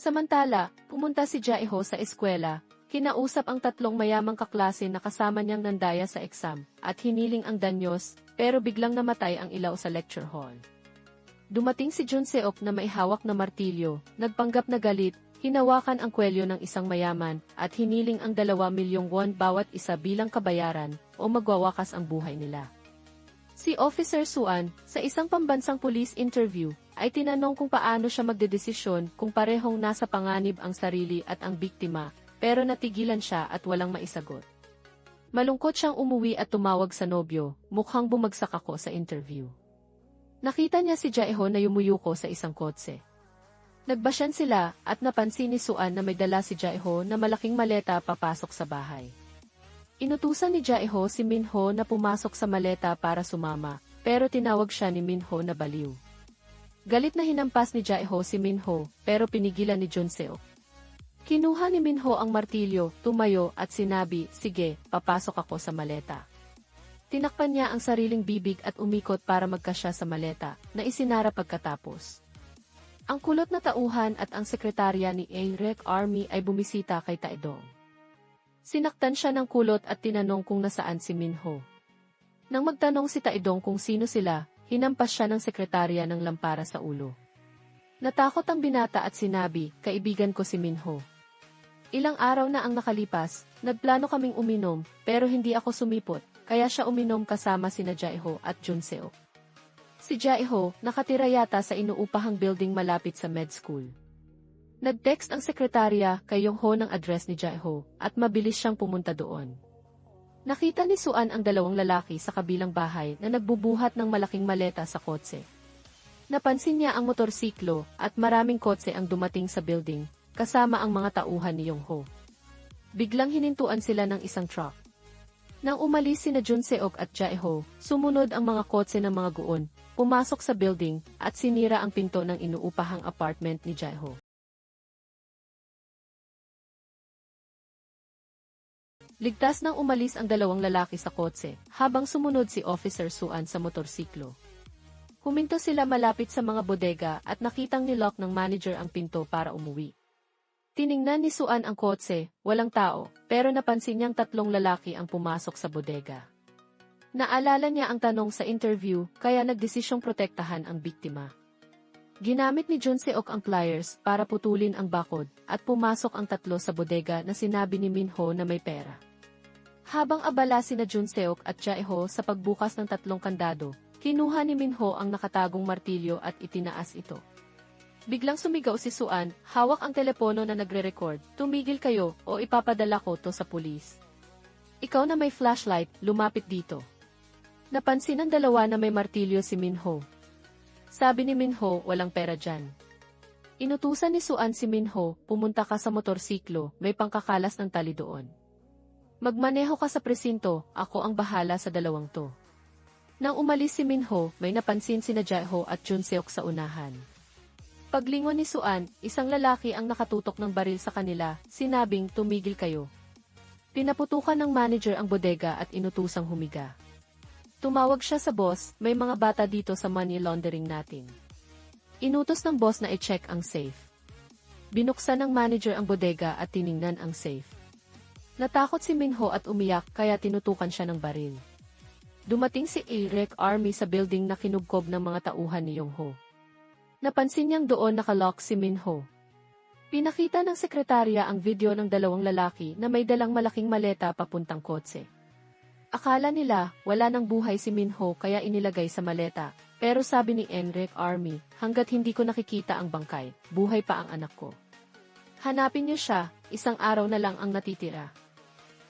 Samantala, pumunta si Jaeho sa eskwela, kinausap ang 3 mayamang kaklase na kasama niyang nandaya sa exam at hiniling ang danyos. Pero biglang namatay ang ilaw sa lecture hall. Dumating si Junseok na may hawak na martilyo, nagpanggap na galit, hinawakan ang kwelyo ng isang mayaman, at hiniling ang 2 milyong won bawat isa bilang kabayaran, o magwawakas ang buhay nila. Si Officer Suan, sa isang pambansang police interview, ay tinanong kung paano siya magdedesisyon kung parehong nasa panganib ang sarili at ang biktima, pero natigilan siya at walang maisagot. Malungkot siyang umuwi at tumawag sa nobyo, mukhang bumagsak ako sa interview. Nakita niya si Jaeho na yumuyuko sa isang kotse. Nagbasyan sila at napansin ni Suan na may dala si Jaeho na malaking maleta papasok sa bahay. Inutusan ni Jaeho si Minho na pumasok sa maleta para sumama, pero tinawag siya ni Minho na baliw. Galit na hinampas ni Jaeho si Minho, pero pinigilan ni Junseok. Kinuha ni Minho ang martilyo, tumayo at sinabi, sige, papasok ako sa maleta. Tinakpan niya ang sariling bibig at umikot para magkasya sa maleta, na isinara pagkatapos. Ang kulot na tauhan at ang sekretarya ni Eric Army ay bumisita kay Taedong. Sinaktan siya ng kulot at tinanong kung nasaan si Minho. Nang magtanong si Taedong kung sino sila, hinampas siya ng sekretarya ng lampara sa ulo. Natakot ang binata at sinabi, kaibigan ko si Minho. Ilang araw na ang nakalipas, nagplano kaming uminom, pero hindi ako sumipot, kaya siya uminom kasama sina Jaeho at Junseok. Si Jaeho, nakatira yata sa inuupahang building malapit sa med school. Nag-text ang sekretarya kay Yongho ng address ni Jaeho, at mabilis siyang pumunta doon. Nakita ni Suan ang dalawang lalaki sa kabilang bahay na nagbubuhat ng malaking maleta sa kotse. Napansin niya ang motorsiklo at maraming kotse ang dumating sa building, kasama ang mga tauhan ni Yongho. Biglang hinintuan sila ng isang truck. Nang umalis sina Junseok at Jaeho, sumunod ang mga kotse ng mga guon, pumasok sa building, at sinira ang pinto ng inuupahang apartment ni Jaeho. Ligtas nang umalis ang dalawang lalaki sa kotse, habang sumunod si Officer Suan sa motorsiklo. Huminto sila malapit sa mga bodega at nakitang nilock ng manager ang pinto para umuwi. Tiningnan ni Suan ang kotse, walang tao, pero napansin niyang tatlong lalaki ang pumasok sa bodega. Naalala niya ang tanong sa interview, kaya nagdesisyong protektahan ang biktima. Ginamit ni Junseok ang pliers para putulin ang bakod, at pumasok ang tatlo sa bodega na sinabi ni Minho na may pera. Habang abala sina Junseok at Jaeho sa pagbukas ng tatlong kandado, kinuha ni Minho ang nakatagong martilyo at itinaas ito. Biglang sumigaw si Suan, hawak ang telepono na nagre-record, tumigil kayo o ipapadala ko to sa pulis. Ikaw na may flashlight, lumapit dito. Napansin ng dalawa na may martilyo si Minho. Sabi ni Minho, walang pera dyan. Inutusan ni Suan si Minho, pumunta ka sa motorsiklo, may pangkakalas ng tali doon. Magmaneho ka sa presinto, ako ang bahala sa dalawang to. Nang umalis si Minho, may napansin sina Jaeho at Junseok sa unahan. Paglingon ni Suan, isang lalaki ang nakatutok ng baril sa kanila, sinabing tumigil kayo. Pinaputukan ng manager ang bodega at inutusang humiga. Tumawag siya sa boss, may mga bata dito sa money laundering natin. Inutos ng boss na i-check ang safe. Binuksan ng manager ang bodega at tiningnan ang safe. Natakot si Minho at umiyak kaya tinutukan siya ng baril. Dumating si Eric Army sa building na kinubkob ng mga tauhan ni Yongho. Napansin niyang doon nakalock si Minho. Pinakita ng sekretarya ang video ng dalawang lalaki na may dalang malaking maleta papuntang kotse. Akala nila wala nang buhay si Minho kaya inilagay sa maleta, pero sabi ni Eric Army, hanggat hindi ko nakikita ang bangkay, buhay pa ang anak ko. Hanapin niyo siya, isang araw na lang ang natitira.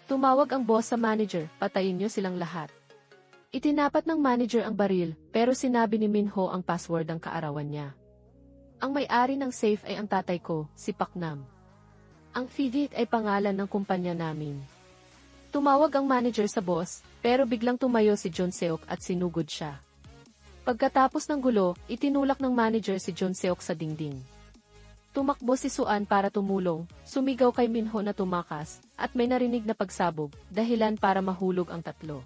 Tumawag ang boss sa manager, patayin niyo silang lahat. Itinapat ng manager ang baril, pero sinabi ni Minho ang password ng kaarawan niya. Ang may-ari ng safe ay ang tatay ko, si Paknam. Ang Fidit ay pangalan ng kumpanya namin. Tumawag ang manager sa boss, pero biglang tumayo si Junseok at sinugod siya. Pagkatapos ng gulo, itinulak ng manager si Junseok sa dingding. Tumakbo si Suan para tumulong, sumigaw kay Minho na tumakas, at may narinig na pagsabog, dahilan para mahulog ang tatlo.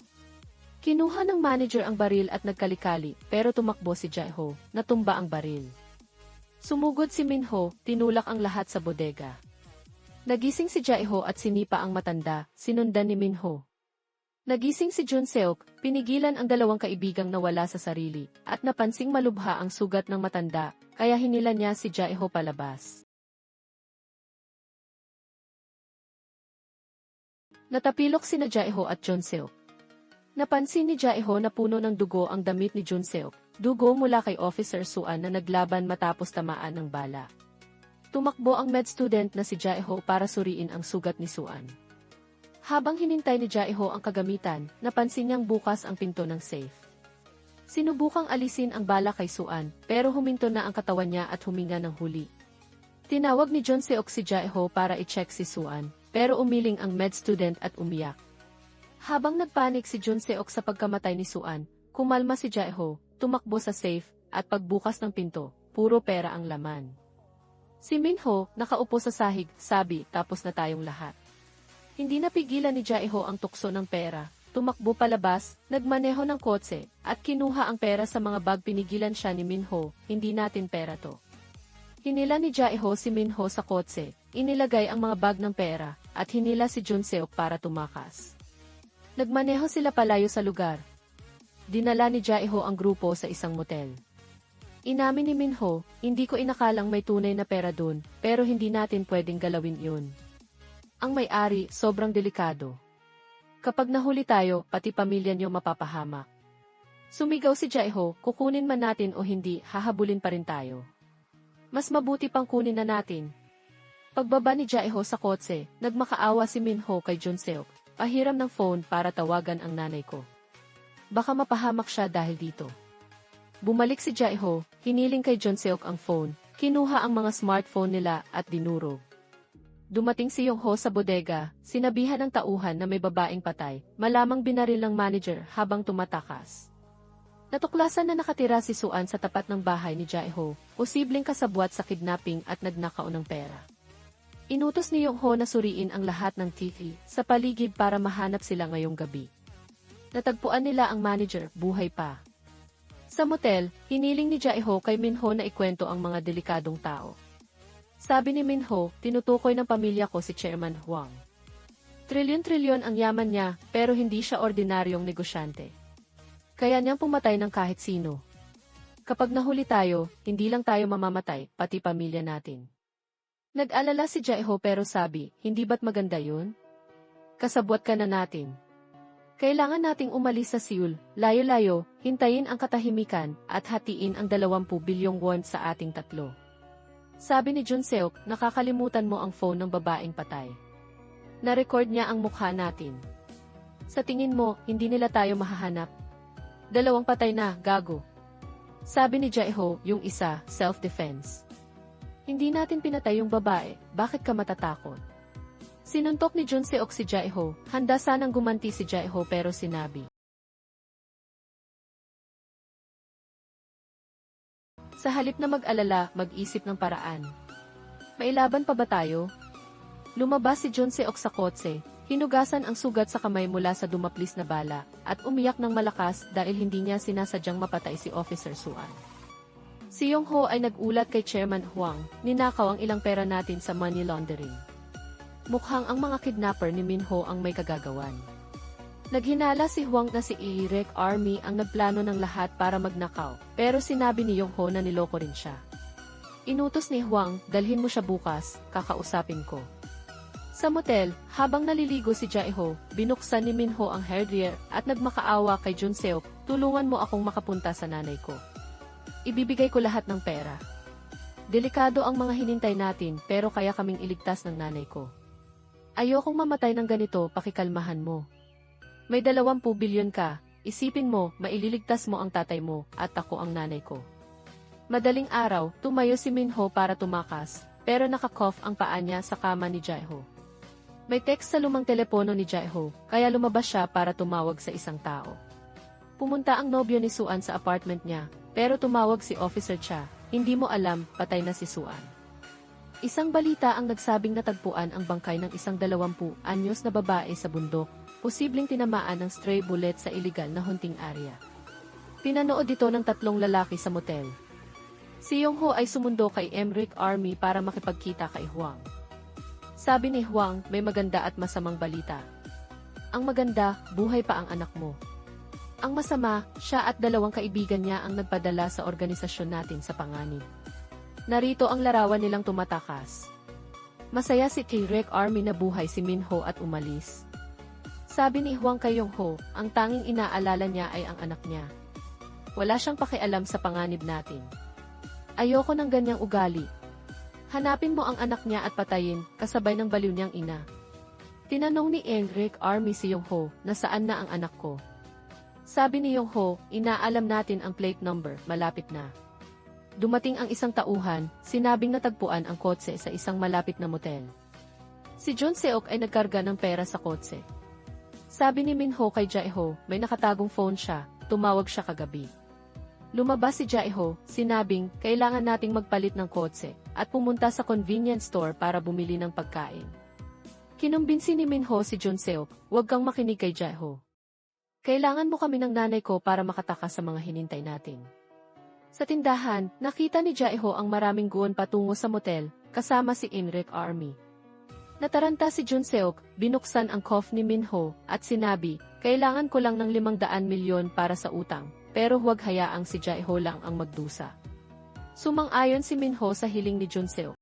Kinuha ng manager ang baril at nagkalikali, pero tumakbo si Jaeho, natumba ang baril. Sumugod si Minho, tinulak ang lahat sa bodega. Nagising si Jaeho at sinipa ang matanda, sinundan ni Minho. Nagising si Junseok, pinigilan ang dalawang kaibigang nawala sa sarili, at napansing malubha ang sugat ng matanda, kaya hinila niya si Jaeho palabas. Natapilok sina Jaeho at Junseok. Napansin ni Jaeho na puno ng dugo ang damit ni Junseok, dugo mula kay Officer Suan na naglaban matapos tamaan ng bala. Tumakbo ang med student na si Jaeho para suriin ang sugat ni Suan. Habang hinintay ni Jaeho ang kagamitan, napansin niyang bukas ang pinto ng safe. Sinubukang alisin ang bala kay Suan, pero huminto na ang katawan niya at huminga ng huli. Tinawag ni Junseok si Jaeho para i-check si Suan, pero umiling ang med student at umiyak. Habang nagpanik si Junseok sa pagkamatay ni Suan, kumalma si Jaeho, tumakbo sa safe, at pagbukas ng pinto, puro pera ang laman. Si Minho, nakaupo sa sahig, sabi, tapos na tayong lahat. Hindi napigilan ni Jaeho ang tukso ng pera, tumakbo palabas, nagmaneho ng kotse, at kinuha ang pera sa mga bag. Pinigilan siya ni Minho, hindi natin pera to. Hinila ni Jae-ho si Min-ho sa kotse, inilagay ang mga bag ng pera, at hinila si Jun-seok para tumakas. Nagmaneho sila palayo sa lugar. Dinala ni Jae-ho ang grupo sa isang motel. Inamin ni Min-ho, hindi ko inakalang may tunay na pera dun, pero hindi natin pwedeng galawin yun. Ang may-ari, sobrang delikado. Kapag nahuli tayo, pati pamilya niyo mapapahamak. Sumigaw si Jae-ho, kukunin man natin o hindi, hahabulin pa rin tayo. Mas mabuti pang kunin na natin. Pagbaba ni Jae-ho sa kotse, nagmakaawa si Min-ho kay Jun-seok, pahiram ng phone para tawagan ang nanay ko. Baka mapahamak siya dahil dito. Bumalik si Jae-ho, hiniling kay Jun-seok ang phone, kinuha ang mga smartphone nila at dinurog. Dumating si Yong-ho sa bodega, sinabihan ng tauhan na may babaeng patay, malamang binaril ng manager habang tumatakas. Natuklasan na nakatira si Suan sa tapat ng bahay ni Jae-ho, posibleng kasabwat sa kidnapping at nagnakaw ng pera. Inutos ni Yong-ho na suriin ang lahat ng TV sa paligid para mahanap sila ngayong gabi. Natagpuan nila ang manager, buhay pa. Sa motel, hiniling ni Jae-ho kay Min-ho na ikwento ang mga delikadong tao. Sabi ni Min-ho, tinutukoy ng pamilya ko si Chairman Hwang. Trilyon-trilyon ang yaman niya, pero hindi siya ordinaryong negosyante. Kaya niyang pumatay ng kahit sino. Kapag nahuli tayo, hindi lang tayo mamamatay, pati pamilya natin. Nag-alala si Jae-ho pero sabi, hindi ba't maganda yun? Kasabwat ka na natin. Kailangan nating umalis sa Seoul, layo-layo, hintayin ang katahimikan, at hatiin ang 20 bilyong won sa ating tatlo. Sabi ni Jun-seok, nakakalimutan mo ang phone ng babaeng patay. Na-record niya ang mukha natin. Sa tingin mo, hindi nila tayo mahahanap? 2 patay na, gago. Sabi ni Jae-ho, yung isa, self-defense. Hindi natin pinatay yung babae, bakit ka matatakot? Sinuntok ni Jun-seok si Jae-ho, handa sanang gumanti si Jae-ho pero sinabi. Sa halip na mag-alala, mag-isip ng paraan. Mailaban pa ba tayo? Lumabas si Jun-seok sa kotse, hinugasan ang sugat sa kamay mula sa dumaplis na bala, at umiyak ng malakas dahil hindi niya sinasadyang mapatay si Officer Suan. Si Yong-ho ay nag-ulat kay Chairman Hwang, ninakaw ang ilang pera natin sa money laundering. Mukhang ang mga kidnapper ni Min-ho ang may kagagawan. Naghinala si Hwang na si Irek Army ang nagplano ng lahat para magnakaw, pero sinabi ni Yong-ho na niloko rin siya. Inutos ni Hwang, dalhin mo siya bukas, kakausapin ko. Sa motel, habang naliligo si Jae-ho, binuksan ni Min-ho ang hair dryer at nagmakaawa kay Jun-seok, tulungan mo akong makapunta sa nanay ko. Ibibigay ko lahat ng pera. Delikado ang mga hinintay natin pero kaya kaming iligtas ng nanay ko. Ayokong mamatay ng ganito, pakikalmahan mo. May 20 bilyon ka, isipin mo, maililigtas mo ang tatay mo, at ako ang nanay ko. Madaling araw, tumayo si Min-ho para tumakas, pero nakakoff ang paa niya sa kama ni Jae-ho. May text sa lumang telepono ni Jae-ho, kaya lumabas siya para tumawag sa isang tao. Pumunta ang nobyo ni Suan sa apartment niya, pero tumawag si Officer Cha, hindi mo alam, patay na si Suan. Isang balita ang nagsabing natagpuan ang bangkay ng isang 20 anyos na babae sa bundok, posibleng tinamaan ng stray bullet sa iligal na hunting area. Pinanood ito ng 3 lalaki sa motel. Si Yong-ho ay sumundo kay Emric Army para makipagkita kay Hwang. Sabi ni Hwang, may maganda at masamang balita. Ang maganda, buhay pa ang anak mo. Ang masama, siya at 2 kaibigan niya ang nagpadala sa organisasyon natin sa panganib. Narito ang larawan nilang tumatakas. Masaya si Irek Army na buhay si Min-ho at umalis. Sabi ni Hwang kay Yong-ho, ang tanging inaalala niya ay ang anak niya. Wala siyang pakialam sa panganib natin. Ayoko ng ganyang ugali. Hanapin mo ang anak niya at patayin, kasabay ng baliw niyang ina. Tinanong ni Emric Army si Yong-ho, nasaan na ang anak ko? Sabi ni Yong-ho, inaalam natin ang plate number, malapit na. Dumating ang isang tauhan, sinabing natagpuan ang kotse sa isang malapit na motel. Si Jun-seok ay nagkarga ng pera sa kotse. Sabi ni Min-ho kay Jae-ho, may nakatagong phone siya, tumawag siya kagabi. Lumabas si Jae-ho, sinabing, kailangan nating magpalit ng kotse, at pumunta sa convenience store para bumili ng pagkain. Kinumbinsi ni Min-ho si Jun-seok, huwag kang makinig kay Jae-ho. Kailangan mo kami ng nanay ko para makatakas sa mga hinintay natin. Sa tindahan, nakita ni Jae-ho ang maraming guon patungo sa motel, kasama si Imrek Army. Nataranta si Jun Seok, binuksan ang coff ni Minho, at sinabi, kailangan ko lang ng 500 milyon para sa utang, pero huwag hayaang si Jae-ho lang ang magdusa. Sumang-ayon si Minho sa hiling ni Jun Seok.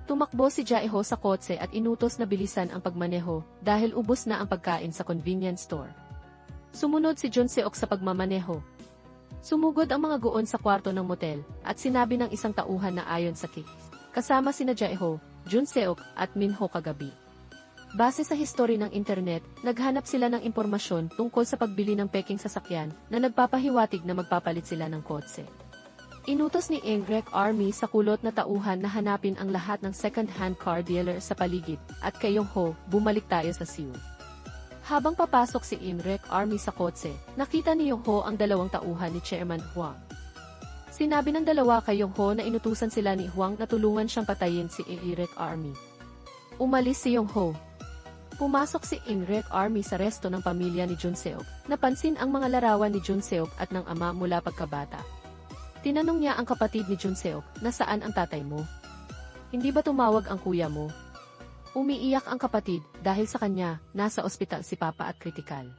Tumakbo si Jae-ho sa kotse at inutos na bilisan ang pagmaneho dahil ubos na ang pagkain sa convenience store. Sumunod si Jun Seok sa pagmamaneho. Sumugod ang mga guon sa kwarto ng motel at sinabi ng isang tauhan na ayon sa case, kasama sina Jae-ho, Jun Seok at Minho kagabi. Base sa history ng internet, naghanap sila ng impormasyon tungkol sa pagbili ng peking sasakyan na nagpapahiwatig na magpapalit sila ng kotse. Inutos ni Imrek Army sa kulot na tauhan na hanapin ang lahat ng second-hand car dealer sa paligid at kay Yong-ho, bumalik tayo sa Seoul. Habang papasok si Imrek Army sa kotse, nakita ni Yong-ho ang dalawang tauhan ni Chairman Hwang. Sinabi ng dalawa kay Yong-ho na inutusan sila ni Hwang na tulungan siyang patayin si Imrek Army. Umalis si Yong-ho. Pumasok si Imrek Army sa resto ng pamilya ni Jun Seok. Napansin ang mga larawan ni Jun Seok at ng ama mula pagkabata. Tinanong niya ang kapatid ni Jun Seok, nasaan ang tatay mo? Hindi ba tumawag ang kuya mo? Umiiyak ang kapatid dahil sa kanya, nasa ospital si Papa at kritikal.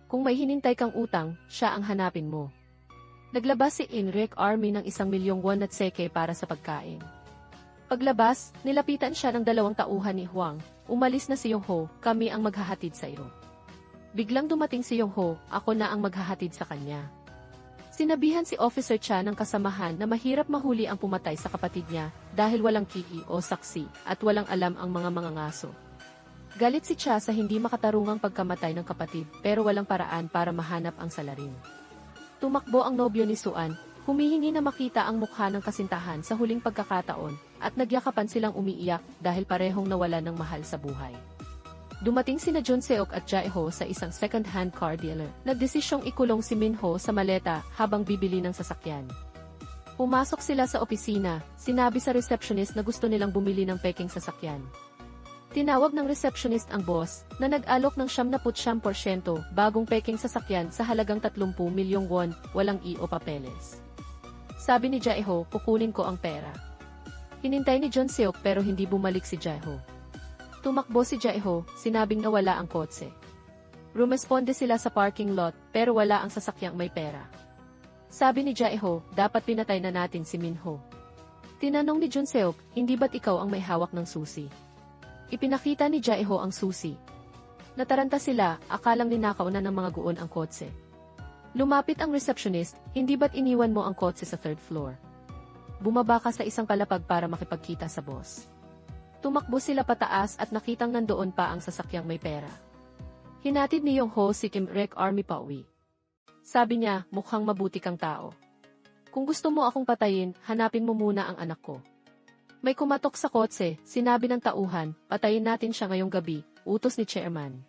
Kung may hinintay kang utang, siya ang hanapin mo. Naglabas si Imrek Army ng 1 milyong won at seke para sa pagkain. Paglabas, nilapitan siya ng dalawang tauhan ni Hwang. Umalis na si Yong-ho, kami ang maghahatid sa iyo. Biglang dumating si Yong-ho, ako na ang maghahatid sa kanya. Sinabihan si Officer Cha ng kasamahan na mahirap mahuli ang pumatay sa kapatid niya dahil walang kiki o saksi at walang alam ang mga mangangaso. Galit si Cha sa hindi makatarungang pagkamatay ng kapatid pero walang paraan para mahanap ang salarin. Tumakbo ang nobyo ni Suan, humihingi na makita ang mukha ng kasintahan sa huling pagkakataon at nagyakapan silang umiiyak dahil parehong nawala ng mahal sa buhay. Dumating sina Jun Seok at Jae-ho sa isang second-hand car dealer. Nagdesisyong ikulong si Minho sa maleta habang bibili ng sasakyan. Pumasok sila sa opisina, sinabi sa receptionist na gusto nilang bumili ng peking sasakyan. Tinawag ng receptionist ang boss na nag-alok ng 79% bagong peking sasakyan sa halagang 30 milyong won, walang o papeles. Sabi ni Jae-ho, kukunin ko ang pera. Hinintay ni Jun Seok pero hindi bumalik si Jae-ho. Tumakbo si Jae-ho, sinabing nawala ang kotse. Rumesponde sila sa parking lot, pero wala ang sasakyang may pera. Sabi ni Jae-ho, dapat pinatay na natin si Minho. Tinanong ni Jun Seok, hindi ba't ikaw ang may hawak ng susi? Ipinakita ni Jae-ho ang susi. Nataranta sila, akalang ninakaw na ng mga guon ang kotse. Lumapit ang receptionist, hindi ba't iniwan mo ang kotse sa 3rd floor? Bumaba ka sa isang palapag para makipagkita sa boss. Tumakbo sila pataas at nakitang nandoon pa ang sasakyang may pera. Hinatid ni Yong-ho si Imrek Army pauwi. Sabi niya, mukhang mabuti kang tao. Kung gusto mo akong patayin, hanapin mo muna ang anak ko. May kumatok sa kotse, sinabi ng tauhan, patayin natin siya ngayong gabi, utos ni chairman.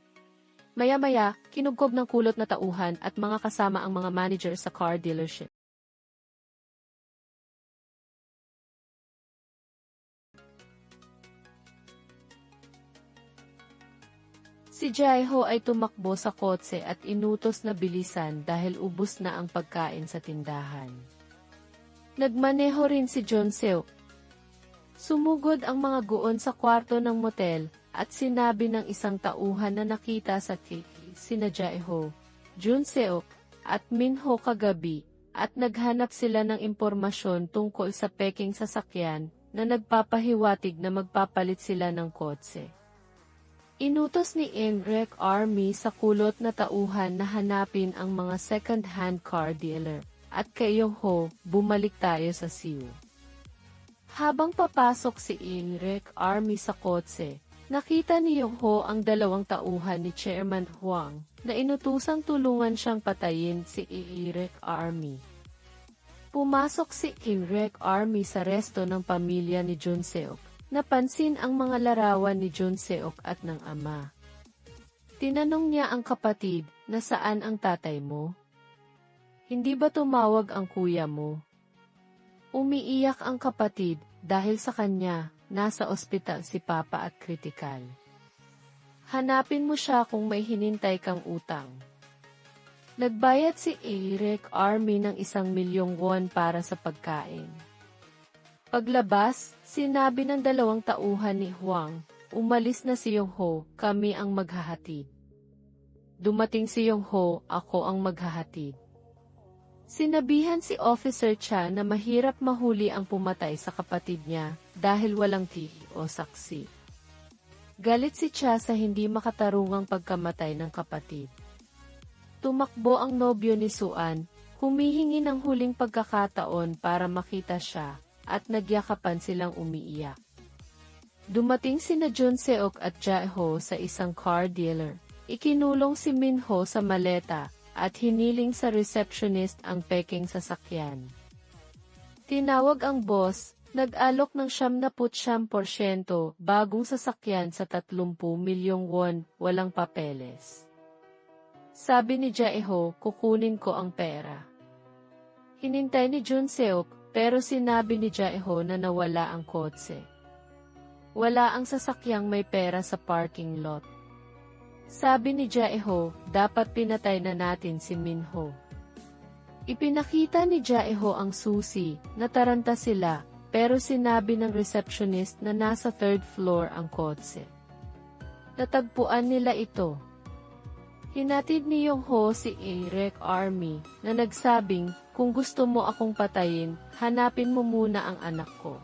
Maya-maya, kinugkob ng kulot na tauhan at mga kasama ang mga manager sa car dealership. Si Jae-ho ay tumakbo sa kotse at inutos na bilisan dahil ubos na ang pagkain sa tindahan. Nagmaneho rin si Jun Seok. Sumugod ang mga guon sa kwarto ng motel at sinabi ng isang tauhan na nakita sa TV sina Jae-ho, Jun Seok at Minho kagabi at naghanap sila ng impormasyon tungkol sa peking sasakyan na nagpapahiwatig na magpapalit sila ng kotse. Inutos ni Imrek Army sa kulot na tauhan na hanapin ang mga second-hand car dealer, at kay Yong-ho, bumalik tayo sa Seoul. Habang papasok si Imrek Army sa kotse, nakita ni Yong-ho ang dalawang tauhan ni Chairman Hwang na inutusang tulungan siyang patayin si Imrek Army. Pumasok si Imrek Army sa resto ng pamilya ni Jun Seok. Napansin ang mga larawan ni Jun Seok at ng ama. Tinanong niya ang kapatid, nasaan ang tatay mo? Hindi ba tumawag ang kuya mo? Umiiyak ang kapatid dahil sa kanya, nasa ospital si Papa at kritikal. Hanapin mo siya kung may hinintay kang utang. Nagbayad si Eric Army ng 1,000,000 won para sa pagkain. Paglabas, sinabi ng dalawang tauhan ni Huang, "Umalis na si Yongho, kami ang maghahatid." Dumating si Yongho, "Ako ang maghahatid." Sinabihan si Officer Cha na mahirap mahuli ang pumatay sa kapatid niya dahil walang tihi o saksi. Galit si Cha sa hindi makatarungang pagkamatay ng kapatid. Tumakbo ang nobyo ni Suan, humihingi ng huling pagkakataon para makita siya, at nagyakapan silang umiiyak. Dumating sina Jun Seok at Jae-ho sa isang car dealer. Ikinulong si Min-ho sa maleta, at hiniling sa receptionist ang peking sasakyan. Tinawag ang boss, nag-alok ng 79% bagong sasakyan sa 30,000,000 won, walang papeles. Sabi ni Jae-ho, "Kukunin ko ang pera." Hinintay ni Jun Seok, pero sinabi ni Jae-ho na nawala ang kotse. Wala ang sasakyang may pera sa parking lot. Sabi ni Jae-ho, "Dapat pinatay na natin si Min-ho." Ipinakita ni Jae-ho ang susi, nataranta sila, pero sinabi ng receptionist na nasa 3rd floor ang kotse. Natagpuan nila ito. Hinatid ni Yongho si Eric Army, na nagsabing, "Kung gusto mo akong patayin, hanapin mo muna ang anak ko."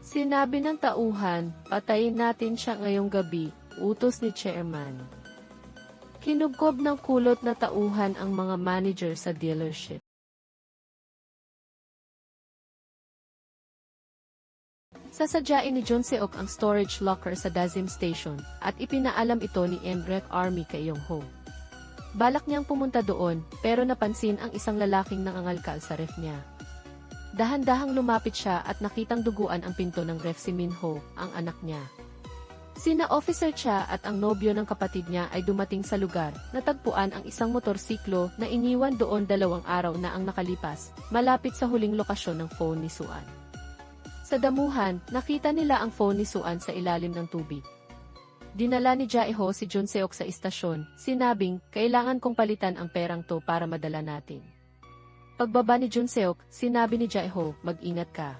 Sinabi ng tauhan, "Patayin natin siya ngayong gabi," utos ni chairman. Kinubkob ng kulot na tauhan ang mga manager sa dealership. Sasadyain ni Jun Seok ang storage locker sa Dazim Station, at ipinaalam ito ni Emrek Army kay Yongho. Balak niyang pumunta doon, pero napansin ang isang lalaking nangangalkal sa ref niya. Dahan-dahang lumapit siya at nakitang duguan ang pinto ng ref si Min-ho, ang anak niya. Sina Officer Cha at ang nobyo ng kapatid niya ay dumating sa lugar, natagpuan ang isang motorsiklo na iniwan doon 2 araw na ang nakalipas, malapit sa huling lokasyon ng phone ni Suan. Sa damuhan, nakita nila ang phone ni Suan sa ilalim ng tubig. Dinala ni Jae-ho si Jun Seok sa istasyon, sinabing, "Kailangan kong palitan ang perang to para madala natin." Pagbaba ni Jun Seok, sinabi ni Jae-ho, "Mag-ingat ka."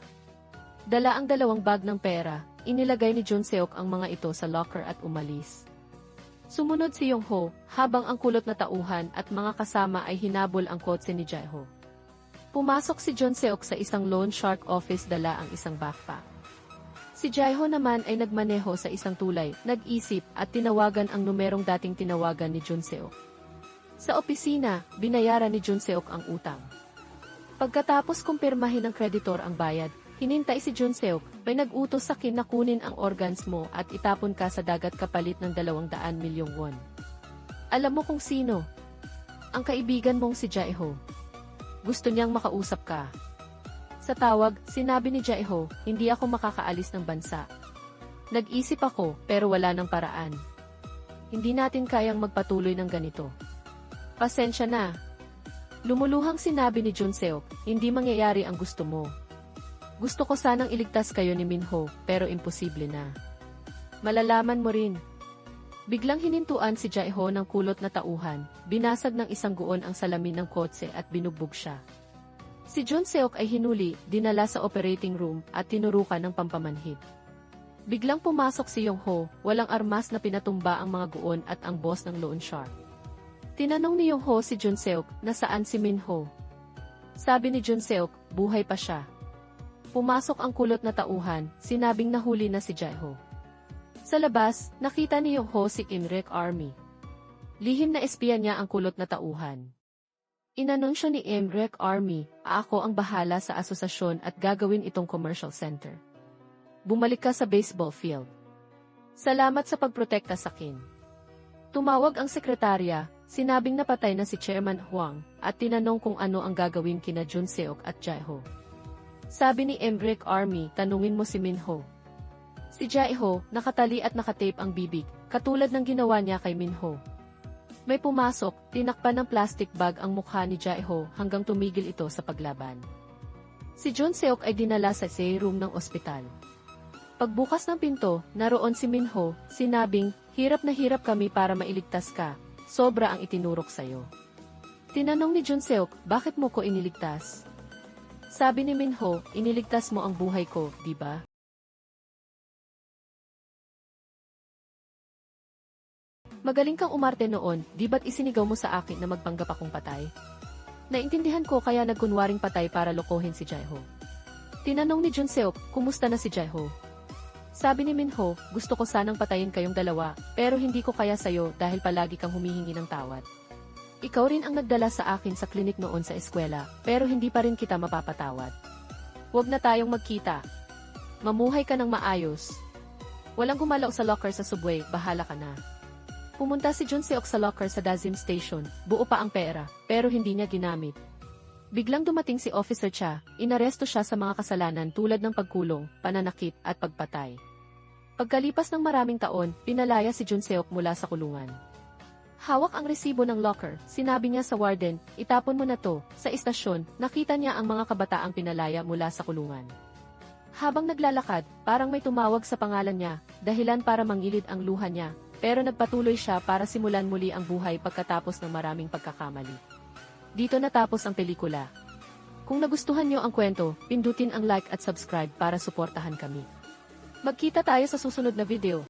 Dala ang 2 bag ng pera, inilagay ni Jun Seok ang mga ito sa locker at umalis. Sumunod si Yongho, habang ang kulot na tauhan at mga kasama ay hinabol ang kotse ni Jae-ho. Pumasok si Jun Seok sa isang loan shark office, dala ang isang backpack. Si Jae-ho naman ay nagmaneho sa isang tulay, nag-isip at tinawagan ang numerong dating tinawagan ni Jun Seok. Sa opisina, binayaran ni Jun Seok ang utang. Pagkatapos kumpirmahin ng kreditor ang bayad, hinintay si Jun Seok, may nag-utos sa akin na kunin ang organs mo at itapon ka sa dagat kapalit ng 200,000,000 won. Alam mo kung sino? Ang kaibigan mong si Jae-ho. Gusto niyang makausap ka. Sa tawag, sinabi ni Jae-ho, "Hindi ako makakaalis ng bansa. Nag-isip ako, pero wala ng paraan. Hindi natin kayang magpatuloy ng ganito. Pasensya na." Lumuluhang sinabi ni Jun Seok, "Hindi mangyayari ang gusto mo. Gusto ko sanang iligtas kayo ni Min-ho, pero imposible na. Malalaman mo rin." Biglang hinintuan si Jae-ho ng kulot na tauhan, binasag ng isang guon ang salamin ng kotse at binugbog siya. Si Jun Seok ay hinuli, dinala sa operating room, at tinurukan ng pampamanhid. Biglang pumasok si Yongho, walang armas na pinatumba ang mga guon at ang boss ng loan shark. Tinanong ni Yongho si Jun Seok, "Nasaan si Min-ho?" Sabi ni Jun Seok, "Buhay pa siya." Pumasok ang kulot na tauhan, sinabing nahuli na si Jae-ho. Sa labas, nakita ni Yongho si Emrek Army. Lihim na espiya niya ang kulot na tauhan. Inanunsyo ni Emrek Army, "Ako ang bahala sa asosasyon at gagawin itong commercial center. Bumalik ka sa baseball field. Salamat sa pagprotekta sa akin." Tumawag ang sekretarya, sinabing napatay na si Chairman Huang, at tinanong kung ano ang gagawin kina Jun Seok at Jae-ho. Sabi ni Emrek Army, "Tanungin mo si Min-ho." Si Jae-ho, nakatali at nakatape ang bibig, katulad ng ginawa niya kay Min-ho. May pumasok, tinakpan ng plastic bag ang mukha ni Jae-ho hanggang tumigil ito sa paglaban. Si Jun Seok ay dinala sa SAE room ng ospital. Pagbukas ng pinto, naroon si Min-ho, sinabing, hirap na hirap kami para mailigtas ka, sobra ang itinurok sayo. Tinanong ni Junseok, bakit mo ko iniligtas? Sabi ni Minho, iniligtas mo ang buhay ko, di ba? Magaling kang umarte noon, di ba't isinigaw mo sa akin na magpanggap akong patay? Naintindihan ko kaya nagkunwaring patay para lokohin si Jaeho. Tinanong ni Junseok, kumusta na si Jaeho? Sabi ni Minho, gusto ko sanang patayin kayong dalawa, pero hindi ko kaya sayo dahil palagi kang humihingi ng tawad. Ikaw rin ang nagdala sa akin sa klinik noon sa eskwela, pero hindi pa rin kita mapapatawad. Huwag na tayong magkita. Mamuhay ka ng maayos. Walang gumalaw sa locker sa subway, bahala ka na. Pumunta si Junseok sa locker sa Dazim Station, buo pa ang pera, pero hindi niya ginamit. Biglang dumating si Officer Cha, inaresto siya sa mga kasalanan tulad ng pagkulong, pananakit, at pagpatay. Pagkalipas ng maraming taon, pinalaya si Junseok mula sa kulungan. Hawak ang resibo ng locker, sinabi niya sa warden, itapon mo na to. Sa istasyon, nakita niya ang mga kabataang pinalaya mula sa kulungan. Habang naglalakad, parang may tumawag sa pangalan niya, dahilan para mangilid ang luha niya, pero nagpatuloy siya para simulan muli ang buhay pagkatapos ng maraming pagkakamali. Dito natapos ang pelikula. Kung nagustuhan niyo ang kwento, pindutin ang like at subscribe para suportahan kami. Magkita tayo sa susunod na video.